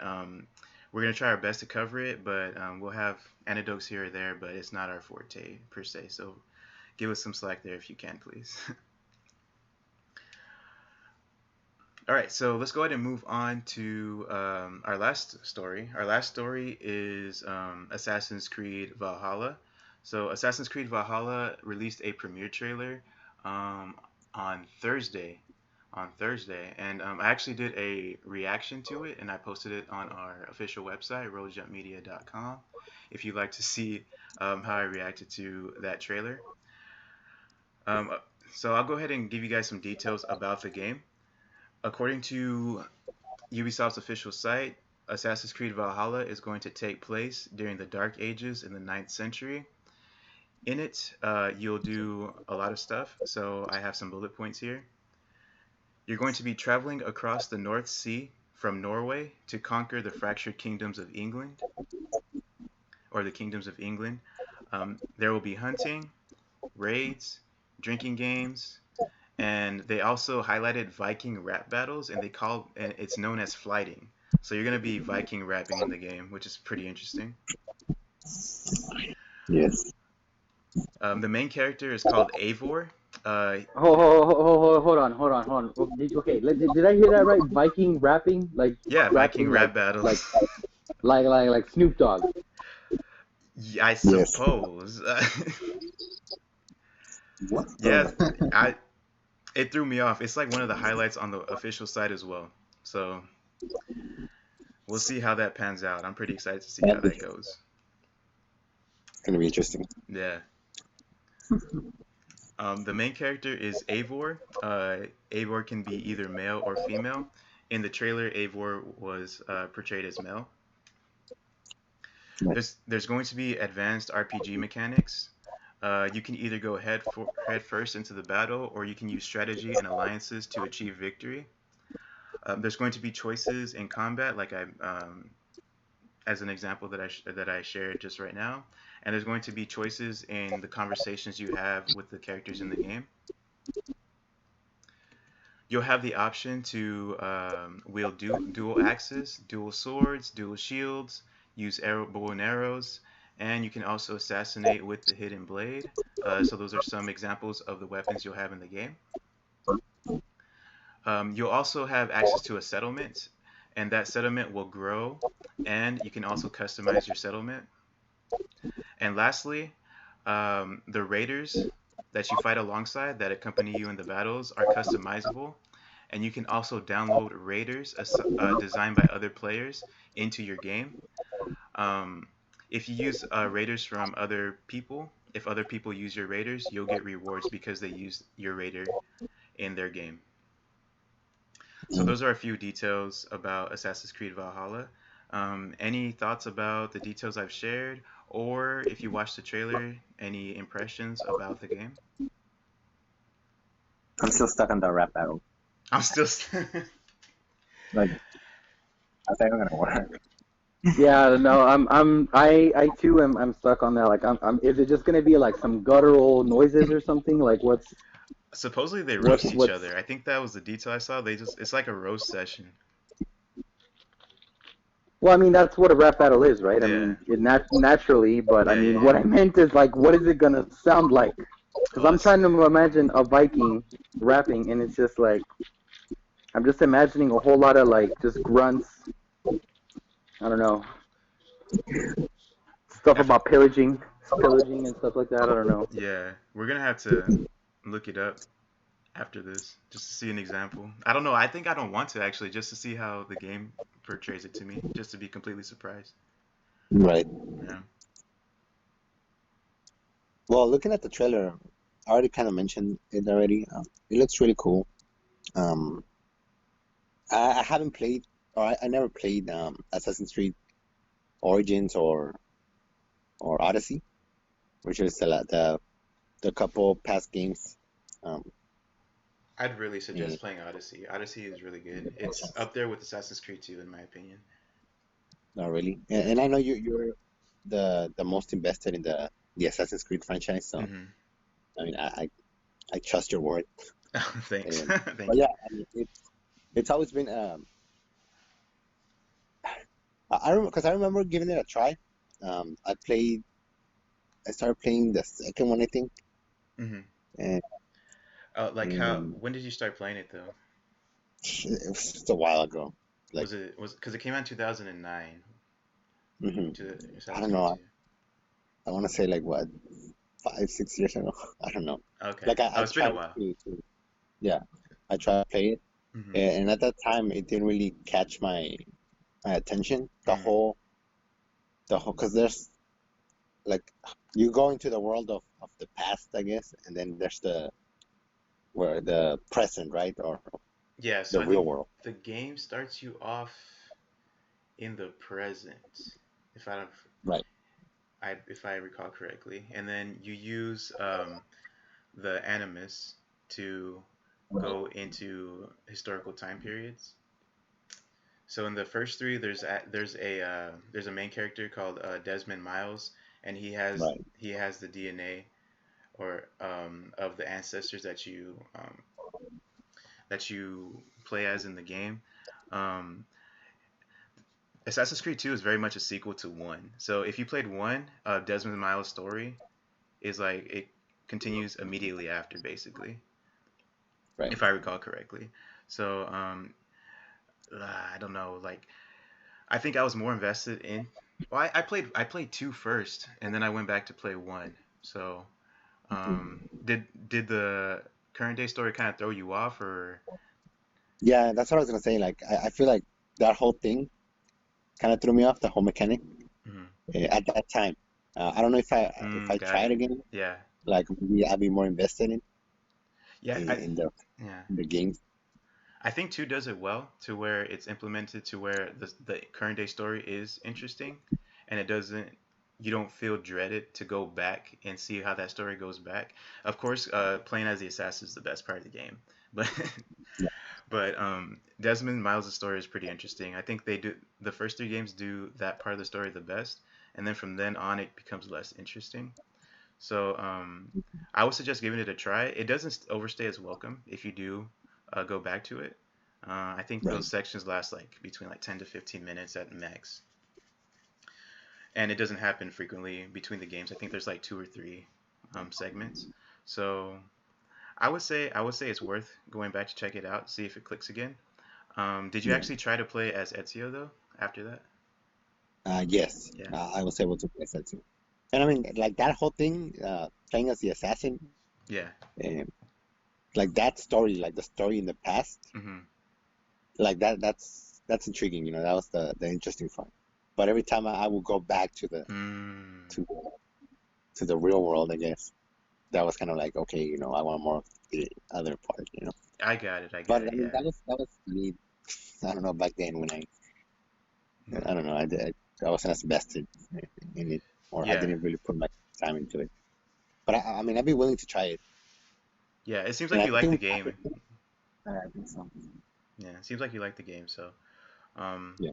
we're gonna try our best to cover it. But we'll have anecdotes here or there, but it's not our forte per se. So give us some slack there if you can, please. All right, so let's go ahead and move on to our last story. Our last story is Assassin's Creed Valhalla. So, Assassin's Creed Valhalla released a premiere trailer um, on Thursday. And I actually did a reaction to it, and I posted it on our official website, rolljumpmedia.com. If you'd like to see how I reacted to that trailer. Um, uh, so, I'll go ahead and give you guys some details about the game. According to Ubisoft's official site, Assassin's Creed Valhalla is going to take place during the Dark Ages in the 9th century. In it, you'll do a lot of stuff, so I have some bullet points here. You're going to be traveling across the North Sea from Norway to conquer the fractured kingdoms of England, or the kingdoms of England. There will be hunting, raids, drinking games, and they also highlighted Viking rap battles, and it's known as flighting. So you're gonna be Viking rapping in the game, which is pretty interesting. Yes. The main character is called Eivor. Hold on. Okay, did I hear that right? Viking rapping, like Yeah, Viking rapping, rap battles. like Snoop Dogg. Yeah, I Yes. suppose. What Yeah, the? I it threw me off. It's like one of the highlights on the official site as well. So we'll see how that pans out. I'm pretty excited to see how that goes. It's gonna be interesting. Yeah. The main character is Eivor. Eivor can be either male or female. In the trailer, Eivor was portrayed as male. Nice. There's going to be advanced RPG mechanics. You can either go head first into the battle, or you can use strategy and alliances to achieve victory. There's going to be choices in combat, like as an example that I shared just right now, and there's going to be choices in the conversations you have with the characters in the game. You'll have the option to wield dual axes, dual swords, dual shields, use bow and arrows, and you can also assassinate with the hidden blade. So those are some examples of the weapons you'll have in the game. You'll also have access to a settlement, and that settlement will grow, and you can also customize your settlement. And lastly, the raiders that you fight alongside that accompany you in the battles are customizable, and you can also download raiders designed by other players into your game. Um, if you use raiders from other people, if other people use your raiders, you'll get rewards because they use your raider in their game. So Mm. those are a few details about Assassin's Creed Valhalla. Any thoughts about the details I've shared, or if you watched the trailer, any impressions about the game? I'm still stuck on the rap battle. I'm still. Like, I think I'm gonna work. Yeah, no, I too I'm stuck on that. Like, is it just gonna be like some guttural noises or something? Like, Supposedly they roast what's each what's other. I think that was the detail I saw. It's like a roast session. Well, I mean, that's what a rap battle is, right? I Yeah, mean, naturally, but I yeah, yeah, mean, yeah. what I meant is like, what is it gonna sound like? Because Oh, I'm trying to imagine a Viking rapping, and it's just like I'm just imagining a whole lot of like just grunts. I don't know, stuff after, about pillaging and stuff like that. I don't know. yeah, we're gonna have to look it up after this just to see an example. I don't know. I think I don't want to actually, just to see how the game portrays it to me, just to be completely surprised. Right. Yeah. Well, looking at the trailer, I already kind of mentioned it already. It looks really cool. Um, I haven't played, or I never played Assassin's Creed Origins or Odyssey, which is the couple past games. Um, I'd really eh, suggest playing Odyssey. Odyssey is really good. It's up there with Assassin's Creed 2 in my opinion. Not really. And I know you're the most invested in the Assassin's Creed franchise, so Hmm. I mean I trust your word. Thanks. And Thank but you. yeah, I mean it's always been I remember because I remember giving it a try. Um, I played I started playing the second one I think, Hmm. and, Like how? and When did you start playing it though? it was just a while ago. Like Was because it came out in 2009 hmm to I Assassin's don't Creed know. 2. I want to say like what 5 6 years ago. I don't know. Okay. Like Oh, I it's been a tried while. to yeah I tried to play it, Hmm. and at that time it didn't really catch my attention. Hmm. The whole because there's like you go into the world of the past, I guess, and then there's the present, right, or Yeah. So the I real think world, the game starts you off in the present, if I don't, right? if I recall correctly, and then you use the animus to Right, go into historical time periods. So in the first three, there's a main character called Desmond Miles, and right, he has the DNA or of the ancestors that you play as in the game. Um, Assassin's Creed 2 is very much a sequel to 1. So if you played 1, Desmond Miles' story is like it continues immediately after, basically, right. if I recall correctly. So I don't know, like I think I was more invested in. Well, I played 2 first, and then I went back to play 1. So did the current day story kind of throw you off, or? Yeah, that's what I was gonna say. Like I feel like that whole thing kind of threw me off the whole mechanic Mhm. at that time. I don't know if I Got try it it. again, Yeah, like maybe I'll be more invested yeah, in the yeah. in the game. I think 2 does it well to where it's implemented to where the current day story is interesting, and it doesn't. You don't feel dreaded to go back and see how that story goes back. Of course, playing as the assassin is the best part of the game, but Yeah, Desmond Miles' story is pretty interesting. I think they do the first 3 games do that part of the story the best, and then from then on it becomes less interesting. So I would suggest giving it a try. It doesn't overstay its welcome if you do go back to it. I think those right. sections last like between like 10 to 15 minutes at max, and it doesn't happen frequently between the games. I think there's like 2 or 3 segments. So I would say it's worth going back to check it out, see if it clicks again. Did you Yeah. actually try to play as Ezio though after that? Yes, Yeah. I was able to play that too. And I mean, like that whole thing, playing as the assassin, Yeah. and like that story, like the story in the past, Mhm. like that's intriguing. That was the interesting part. But every time I would go back Mm. to to the real world, I guess that was kind of like, okay, I want more of the other part. I got it. I But got I it. mean, Yeah. that was me. I don't know, back then when Mhm. I don't know, I wasn't as invested in it, or I Yeah. didn't really put my time into it. But I mean, I'd be willing to try it, Yeah. It seems and like I you like the think game. I think so. Yeah. It seems like you like the game. So, um, Yeah,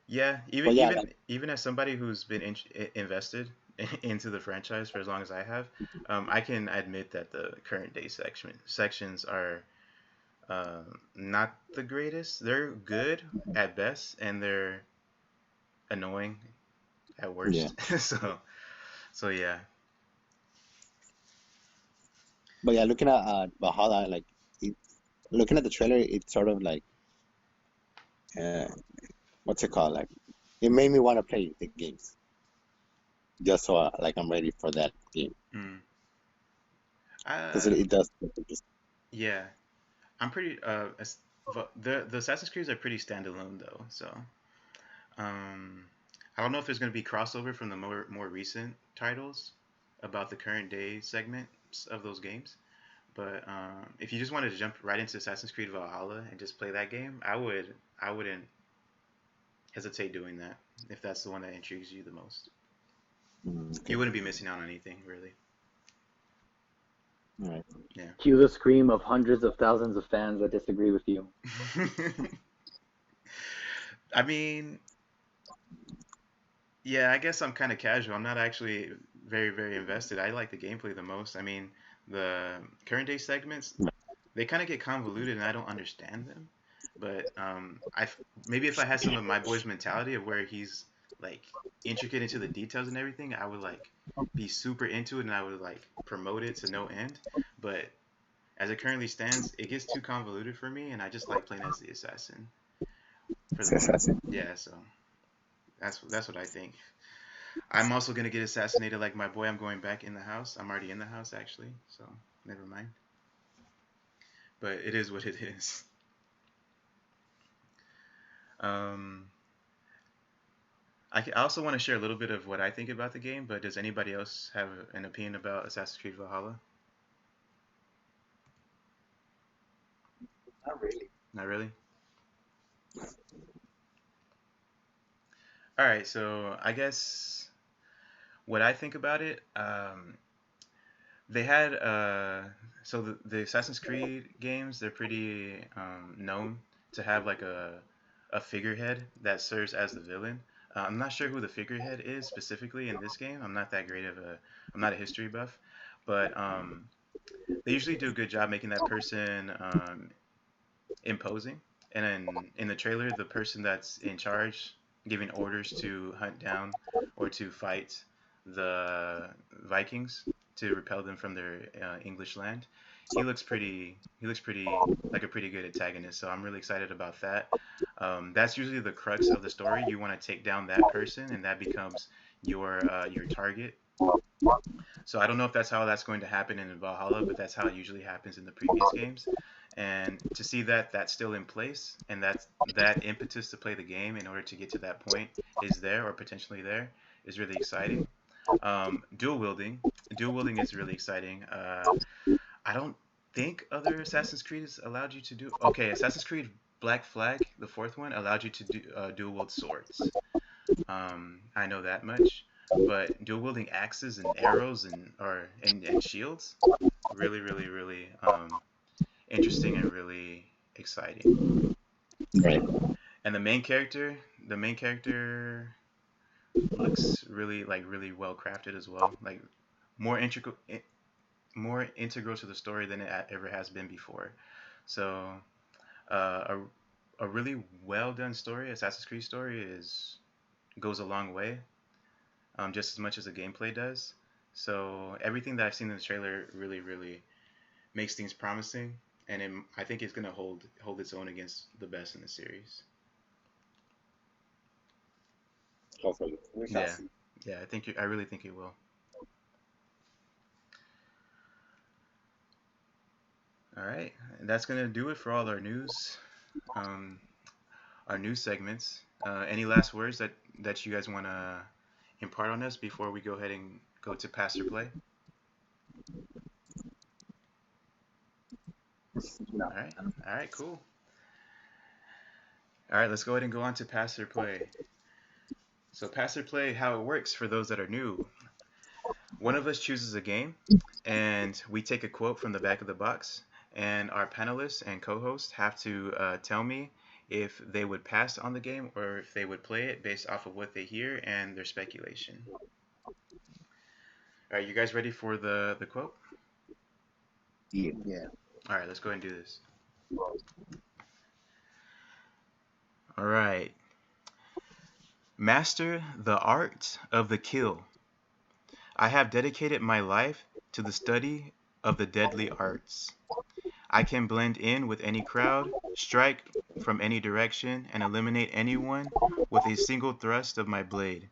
yeah. Even but yeah, even like even as somebody who's been invested into the franchise for as long as I have, I can admit that the current day sections are not the greatest. They're good at best, and they're annoying at yeah, worst. So yeah. but yeah, looking at Valhalla, like it, looking at the trailer, it's sort of like uh, what's it called? Like it made me want to play the games just so like I'm ready for that game Mm. because Uh, it does look interesting. yeah. I'm pretty the Assassin's Creeds are pretty standalone though. So um, I don't know if there's gonna be crossover from the more recent titles about the current day segments of those games. But if you just wanted to jump right into Assassin's Creed Valhalla and just play that game, I wouldn't hesitate doing that if that's the one that intrigues you the most. You Okay, wouldn't be missing out on anything really. all right. Yeah. Cue the scream of hundreds of thousands of fans that disagree with you. I mean, yeah, I guess I'm kind of casual. I'm not actually very invested. I like the gameplay the most. I mean, the current day segments, they kind of get convoluted and I don't understand them. But maybe if I had some of my boy's mentality of where he's like intricate into the details and everything, I would like be super into it and I would like promote it to no end. But as it currently stands, it gets too convoluted for me and I just like playing as the assassin for the moment. That's it. Yeah, so that's what I think. I'm also gonna get assassinated like my boy. I'm going back in the house. I'm already in the house actually, so never mind. But it is what it is. Um, I also want to share a little bit of what I think about the game. But does anybody else have an opinion about Assassin's Creed Valhalla? Not really. Not really. All right, so I guess what I think about it, they had so the Assassin's Creed games, they're pretty known to have like a figurehead that serves as the villain. I'm not sure who the figurehead is specifically in this game. I'm not a history buff, but they usually do a good job making that person imposing. And then in the trailer, the person that's in charge, giving orders to hunt down or to fight the Vikings to repel them from their English land, he looks pretty. He looks pretty like a pretty good antagonist. So I'm really excited about that. That's usually the crux of the story. You want to take down that person, and that becomes your target. So I don't know if that's how that's going to happen in Valhalla, but that's how it usually happens in the previous games. And to see that that's still in place and that impetus to play the game in order to get to that point is there or potentially there is really exciting. Dual wielding, dual wielding is really exciting. I don't think other Assassin's Creed has allowed you to do. Okay, Assassin's Creed Black Flag, the fourth one, allowed you to do dual wield swords. I know that much. But dual wielding axes and arrows and shields, really interesting and really exciting. Right. And the main character looks really well crafted as well. Like more integral more integral to the story than it ever has been before. So uh, a really well done story, Assassin's Creed story, is goes a long way, just as much as the gameplay does. So everything that I've seen in the trailer really makes things promising. and I think it's gonna hold its own against the best in the series. Hopefully, we shall Yeah, see. yeah, I really think it will. All right, and that's gonna do it for all um, our news segments. Any last words that you guys want to impart on us before we go ahead and go to pass or play? No. All right, cool. All right, let's go ahead and go on to pass or play. So pass or play, how it works for those that are new. One of us chooses a game, and we take a quote from the back of the box, and our panelists and co-hosts have to tell me if they would pass on the game or if they would play it based off of what they hear and their speculation. All right, you guys ready for the quote? Yeah. All right, let's go ahead and do this. All right. Master the art of the kill. I have dedicated my life to the study of the deadly arts. I can blend in with any crowd, strike from any direction, and eliminate anyone with a single thrust of my blade.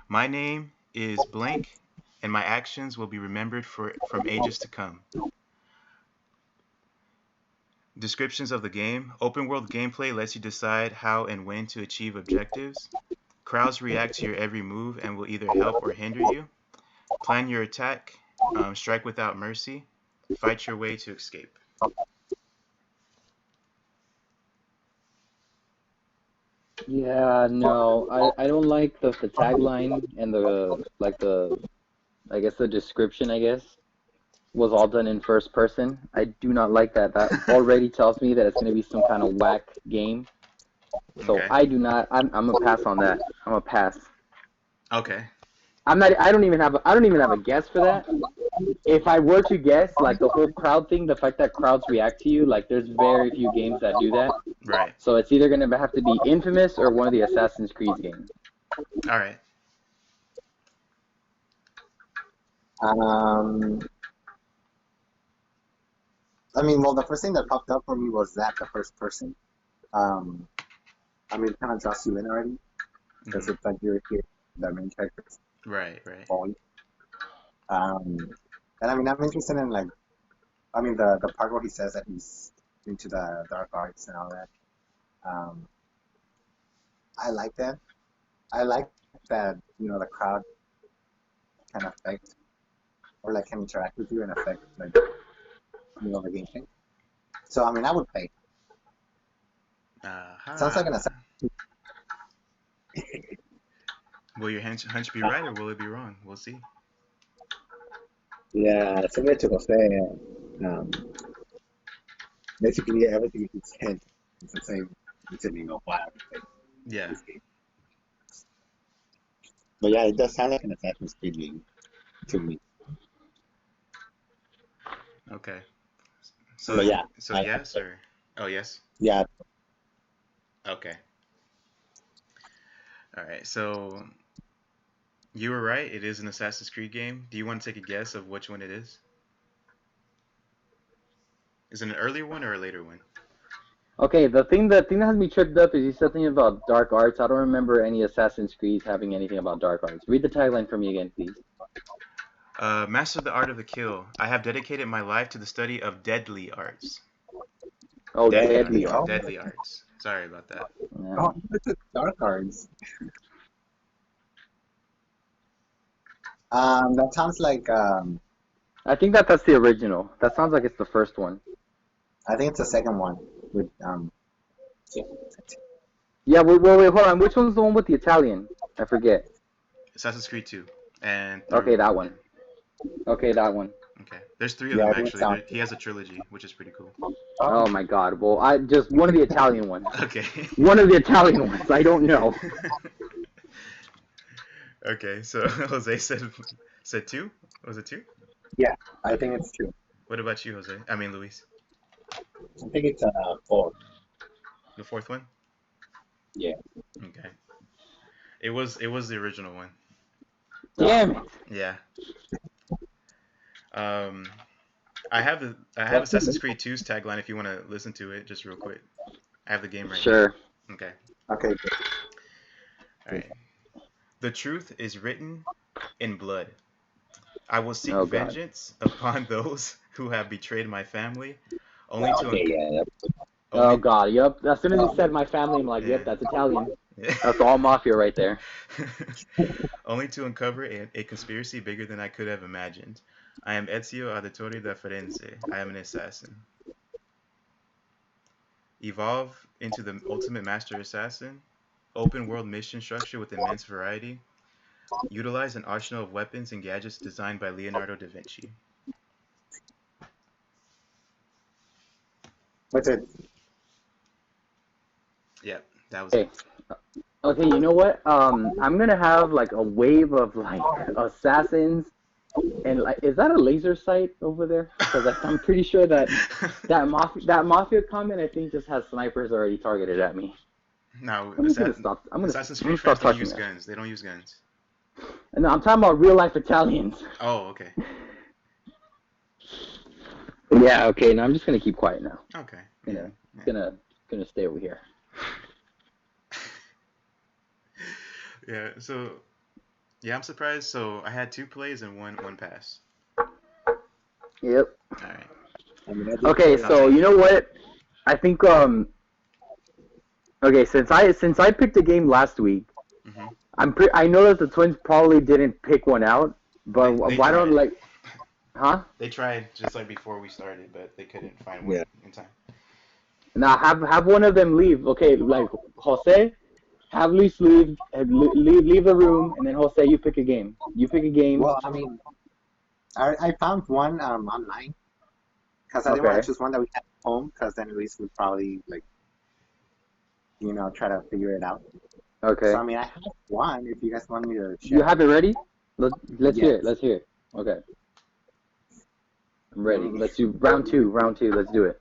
My name is blank, and my actions will be remembered from ages to come. Descriptions of the game. Open world gameplay lets you decide how and when to achieve objectives. Crowds react to your every move and will either help or hinder you. Plan your attack. Strike without mercy. Fight your way to escape. Yeah, no, I don't like the tagline and the I guess the description, I guess, was all done in first person. I do not like that. That already tells me that it's gonna be some kind of whack game. So Okay. I do not. I'm a pass on that. I'm a pass. Okay. I'm not. I don't even have a guess for that. If I were to guess, like the whole crowd thing, the fact that crowds react to you, like there's very few games that do that. Right. So it's either gonna have to be Infamous or one of the Assassin's Creed games. All right. Um, I mean, well, the first thing that popped up for me was that the first person. Um, I mean, it kind of draws you in already because Mhm. it's like you're here, the main character's Right. Right. voice. Um, and I mean, I'm interested in like, I mean, the part where he says that he's into the dark arts and all that. Um, I like that. I like that, the crowd can affect or like can interact with you and affect like, the gameplay. So I mean, I would play. Sounds like an Aha. assassin. Will your hunch be right or will it be wrong? We'll see. Yeah, similar to Jose, um, basically everything he said is the same. It's in why I would play Yeah. this game. But yeah, it does sound like an Assassin's Creed game to me. Okay. But So yeah, so I yes or oh yes. yeah, Okay. All right. So you were right. It is an Assassin's Creed game. Do you want to take a guess of which one it is? Is it an earlier one or a later one? Okay, the thing that has me tripped up is you said something about dark arts. I don't remember any Assassin's Creed having anything about dark arts. Read the tagline for me again, please. Master the art of the kill. I have dedicated my life to the study of deadly arts. Oh, Deadly art. Deadly deadly. Art. Oh, Deadly arts. Sorry about that. Yeah. oh, it's a Dark Cards. That sounds like I think that's the original. That sounds like it's the first one. I think it's the second one with Yeah. Yeah, wait, hold on. Which one's the one with the Italian? I forget. Assassin's Creed 2 and Okay, 3. that one. Okay, that one. Okay. There's 3 of yeah, them I think it actually. sounds. He has a trilogy, which is pretty cool. Oh my God. Well, I just one of the Italian ones. Okay. One of the Italian ones. I don't know. Okay, so Jose said 2? Was it 2? Yeah, I think it's true. What about you, Jose? I mean, Luis. I think it's 4. The fourth one? Yeah. Okay. It was the original one. Damn it. Yeah. Um I have Assassin's Creed 2's tagline if you want to listen to it just real quick. I have the game right Sure. now. Okay. Okay. All right. The truth is written in blood. I will seek Oh God. vengeance upon those who have betrayed my family, only to Okay, yeah. Oh only God. Yep. As soon as he said my family, I'm like, yeah. yep, that's Italian. That's all mafia right there. Only to uncover a conspiracy bigger than I could have imagined. I am Ezio Auditore da Firenze. I am an assassin. Evolve into the ultimate master assassin. Open world mission structure with immense variety. Utilize an arsenal of weapons and gadgets designed by Leonardo da Vinci. What's it? Yep, that was Okay. it. Okay, you know what? I'm gonna have like a wave of like assassins, and like, is that a laser sight over there? Because I'm pretty sure that mafia comment I think just has snipers already targeted at me. No, I'm just gonna stop. Assassin's I'm gonna Creed stop fans don't touching use that. guns. They don't use guns. And I'm talking about real life Italians. Oh, okay. Yeah. Okay. Now I'm just gonna keep quiet now. Okay. You Yeah. know, Yeah. gonna stay over here. Yeah. So, yeah, I'm surprised. So I had 2 plays and one pass. Yep. All right. I mean, I did Okay. play- So you know what? I think Okay, since I picked a game last week, Mhm. I know that the Twins probably didn't pick one out, but They why don't tried. like, huh? They tried just like before we started, but they couldn't find one Yeah. in time. Now have one of them leave. Okay, like Jose, have Luis leave, leave the room, and then Jose, you pick a game. You pick a game. Well, I mean, I found one online because I didn't want Okay. to choose one that we had at home because then Luis would probably like try to figure it out. Okay. So I mean, I have one if you guys want me to share. You have it ready? Let's hear it. Yes. Let's hear it. Okay. I'm ready. Let's do round two. Round two. Let's do it.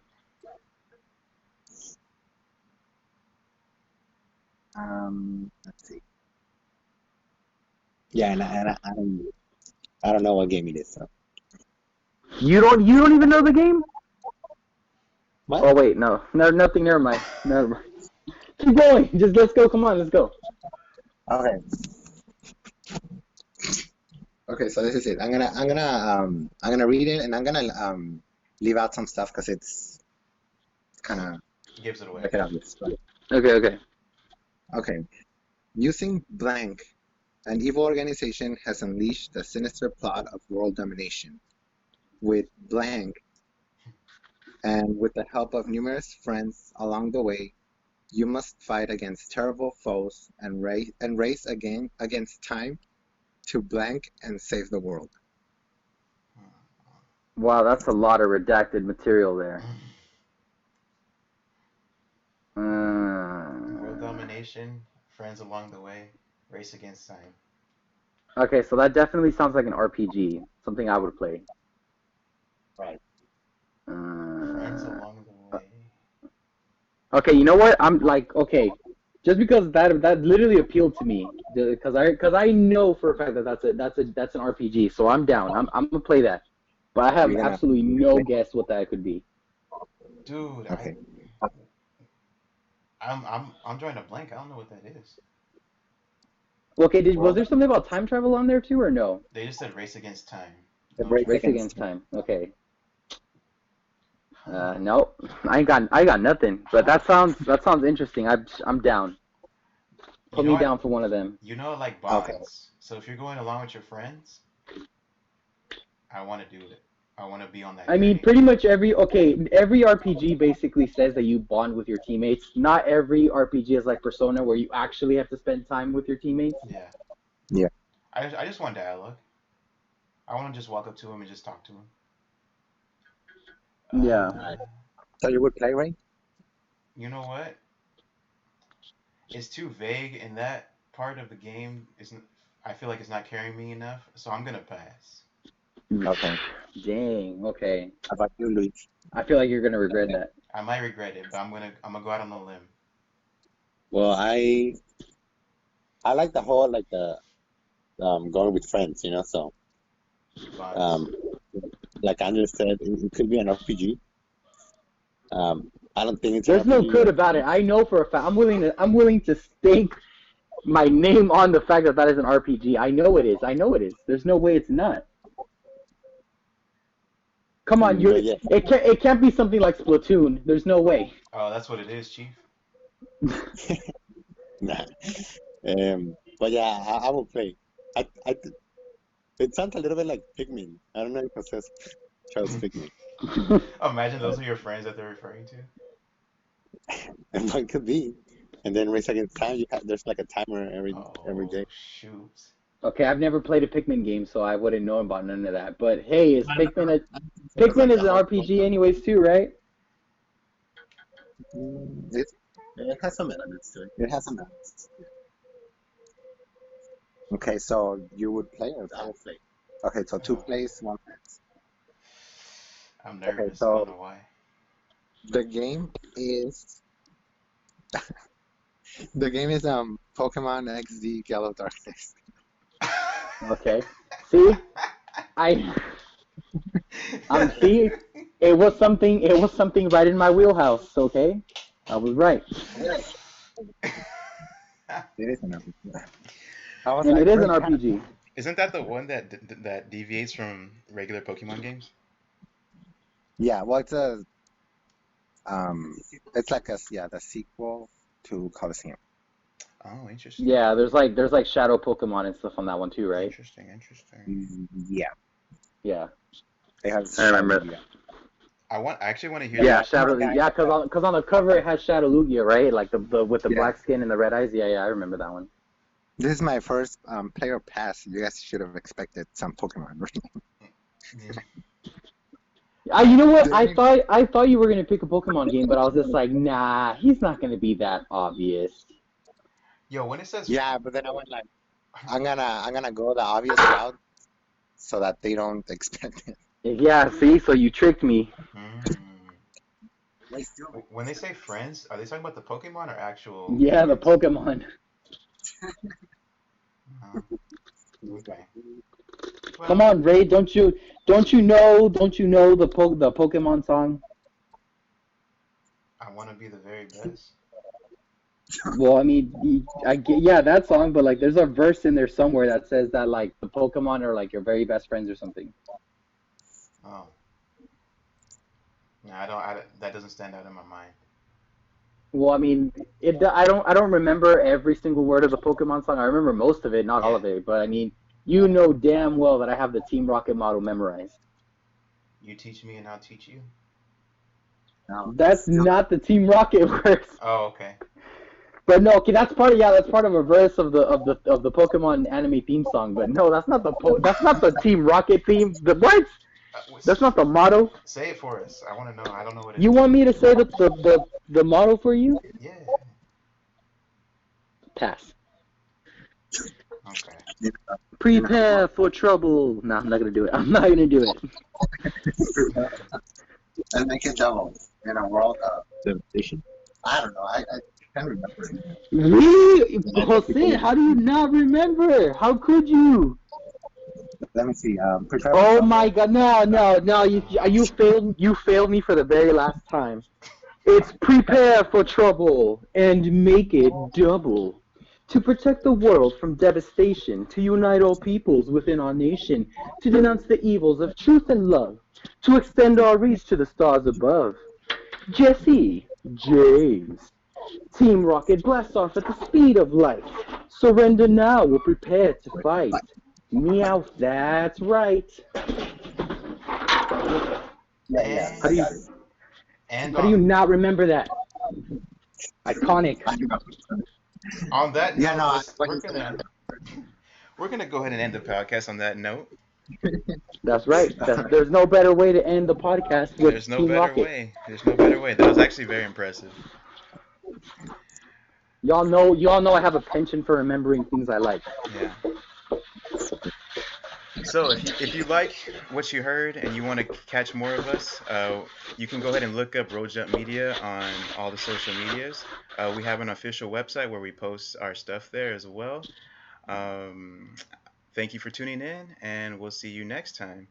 Let's see. Yeah, and I don't know what game it is. So. You don't even know the game? What? Oh wait, no, nothing. Never mind. Never mind. Keep going. Just let's go. Come on, let's go. Okay. Okay, so this is it. I'm gonna read it and I'm gonna leave out some stuff because it's kind of Gives it away. look it up. Okay. Okay. Using blank, an evil organization has unleashed a sinister plot of world domination. With blank, and with the help of numerous friends along the way, you must fight against terrible foes and race again against time to blank and save the world. Wow, that's a lot of redacted material there. World domination, friends along the way, race against time. Okay, so that definitely sounds like an RPG. Something I would play. Right. Friends along the way. Okay, you know what? I'm like, okay, just because that literally appealed to me, because I know for a fact that that's an RPG, so I'm down. I'm gonna play that, but I have You're gonna- absolutely no guess what that could be. Dude, Okay. I'm drawing a blank. I don't know what that is. Okay, was there something about time travel on there too, or no? They just said race against time. The No race travel. Race against time. Okay. No, I got nothing. But that sounds interesting. I'm down. Put me down for one of them. You know, like bonds. Okay. So if you're going along with your friends, I want to do it. I want to be on that. I mean, journey. pretty much every RPG basically says that you bond with your teammates. Not every RPG is like Persona where you actually have to spend time with your teammates. Yeah. Yeah. I just want dialogue. I want to just walk up to him and just talk to him. Yeah. So you would play, right? You know what? It's too vague, and that part of the game isn't. I feel like it's not carrying me enough, so I'm gonna pass. Okay. Dang. Okay. How about you, Luis? I feel like you're gonna regret that. I might regret it, but I'm gonna go out on a limb. Well, I like the whole going with friends, so Bonds. like Andrew said, it could be an RPG. I don't think it's an There's no RPG. could about it. I know for a fact. I'm willing to stake my name on the fact that is an RPG. I know it is. There's no way it's not. Come on, But yeah. it can't be something like Splatoon. There's no way. Oh, that's what it is, Chief. Nah. But yeah, I will play. It sounds a little bit like Pikmin. I don't know if it says Charles Pikmin. Imagine those are your friends that they're referring to. And what could be? And then race against time, there's like a timer every day. Shoot. Okay, I've never played a Pikmin game, so I wouldn't know about none of that. But hey, is Pikmin is an RPG anyways too, right? It has some elements to it. Okay, so you would play or I will play? Okay, so 2 plays, 1 pass. I'm nervous. so- I don't know why. The game is Pokemon XD Yellow Darkness. Okay. See, see, it was something right in my wheelhouse. Okay, I was right. It is an RPG. And it is an RPG. Isn't that the one that deviates from regular Pokemon games? Yeah, well, it's like the sequel to Colosseum. Oh, interesting. Yeah, there's like shadow Pokemon and stuff on that one too, right? Interesting. Yeah, Yeah. they have. I remember. Yeah. I actually want to hear Yeah, that. Shadow. Yeah, because on the cover it has Shadow Lugia, right? Like the with the Yeah. black skin and the red eyes. Yeah, I remember that one. This is my first player pass. You guys should have expected some Pokemon. Yeah. You know what? I thought you were gonna pick a Pokemon game, but I was just like, nah, he's not gonna be that obvious. Yo, when it says Yeah, but then I went like, I'm gonna go the obvious route, so that they don't expect it. Yeah, see, so you tricked me. When they say friends, are they talking about the Pokemon or actual? Yeah, the Pokemon. Oh, okay. Well, Come on, Ray, don't you know the Pokemon song? I want to be the very best. Well, I mean, that song, but like, there's a verse in there somewhere that says that like the Pokemon are like your very best friends or something. Oh. No, that doesn't stand out in my mind. Well, I mean, I don't remember every single word of the Pokemon song. I remember most of it, not all of it. But I mean, you know damn well that I have the Team Rocket model memorized. You teach me and I'll teach you. No, That's not the Team Rocket verse. Oh, okay. But no, okay, that's part of a verse of the Pokemon anime theme song. But no, that's not the Team Rocket theme. What? That's not the motto. Say it for us. I want to know. I don't know what it is. You want me to say the motto for you? Yeah. Pass. Okay. Prepare for trouble. No, I'm not gonna do it. I'm not gonna do it. and make it double in a world of devastation. I don't know. I can't remember. Really, Jose? How do you not remember? How could you? Let me see. Prepare Oh my God! No! You failed me for the very last time. It's prepare for trouble and make it double. To protect the world from devastation, to unite all peoples within our nation, to denounce the evils of truth and love, to extend our reach to the stars above. Jesse, James, Team Rocket blast off at the speed of light. Surrender now, we're prepared to fight. Meow, that's right. Yeah. How do you not remember that? Iconic. On that note, Yeah, no, we're gonna go ahead and end the podcast on that note. That's right. There's no better way to end the podcast with There's no Team better Rocket. way. There's no better way. That was actually very impressive. Y'all know I have a penchant for remembering things I like. Yeah. So if you like what you heard and you want to catch more of us, you can go ahead and look up Road Jump Media on all the social medias. We have an official website where we post our stuff there as well. Thank you for tuning in, and we'll see you next time.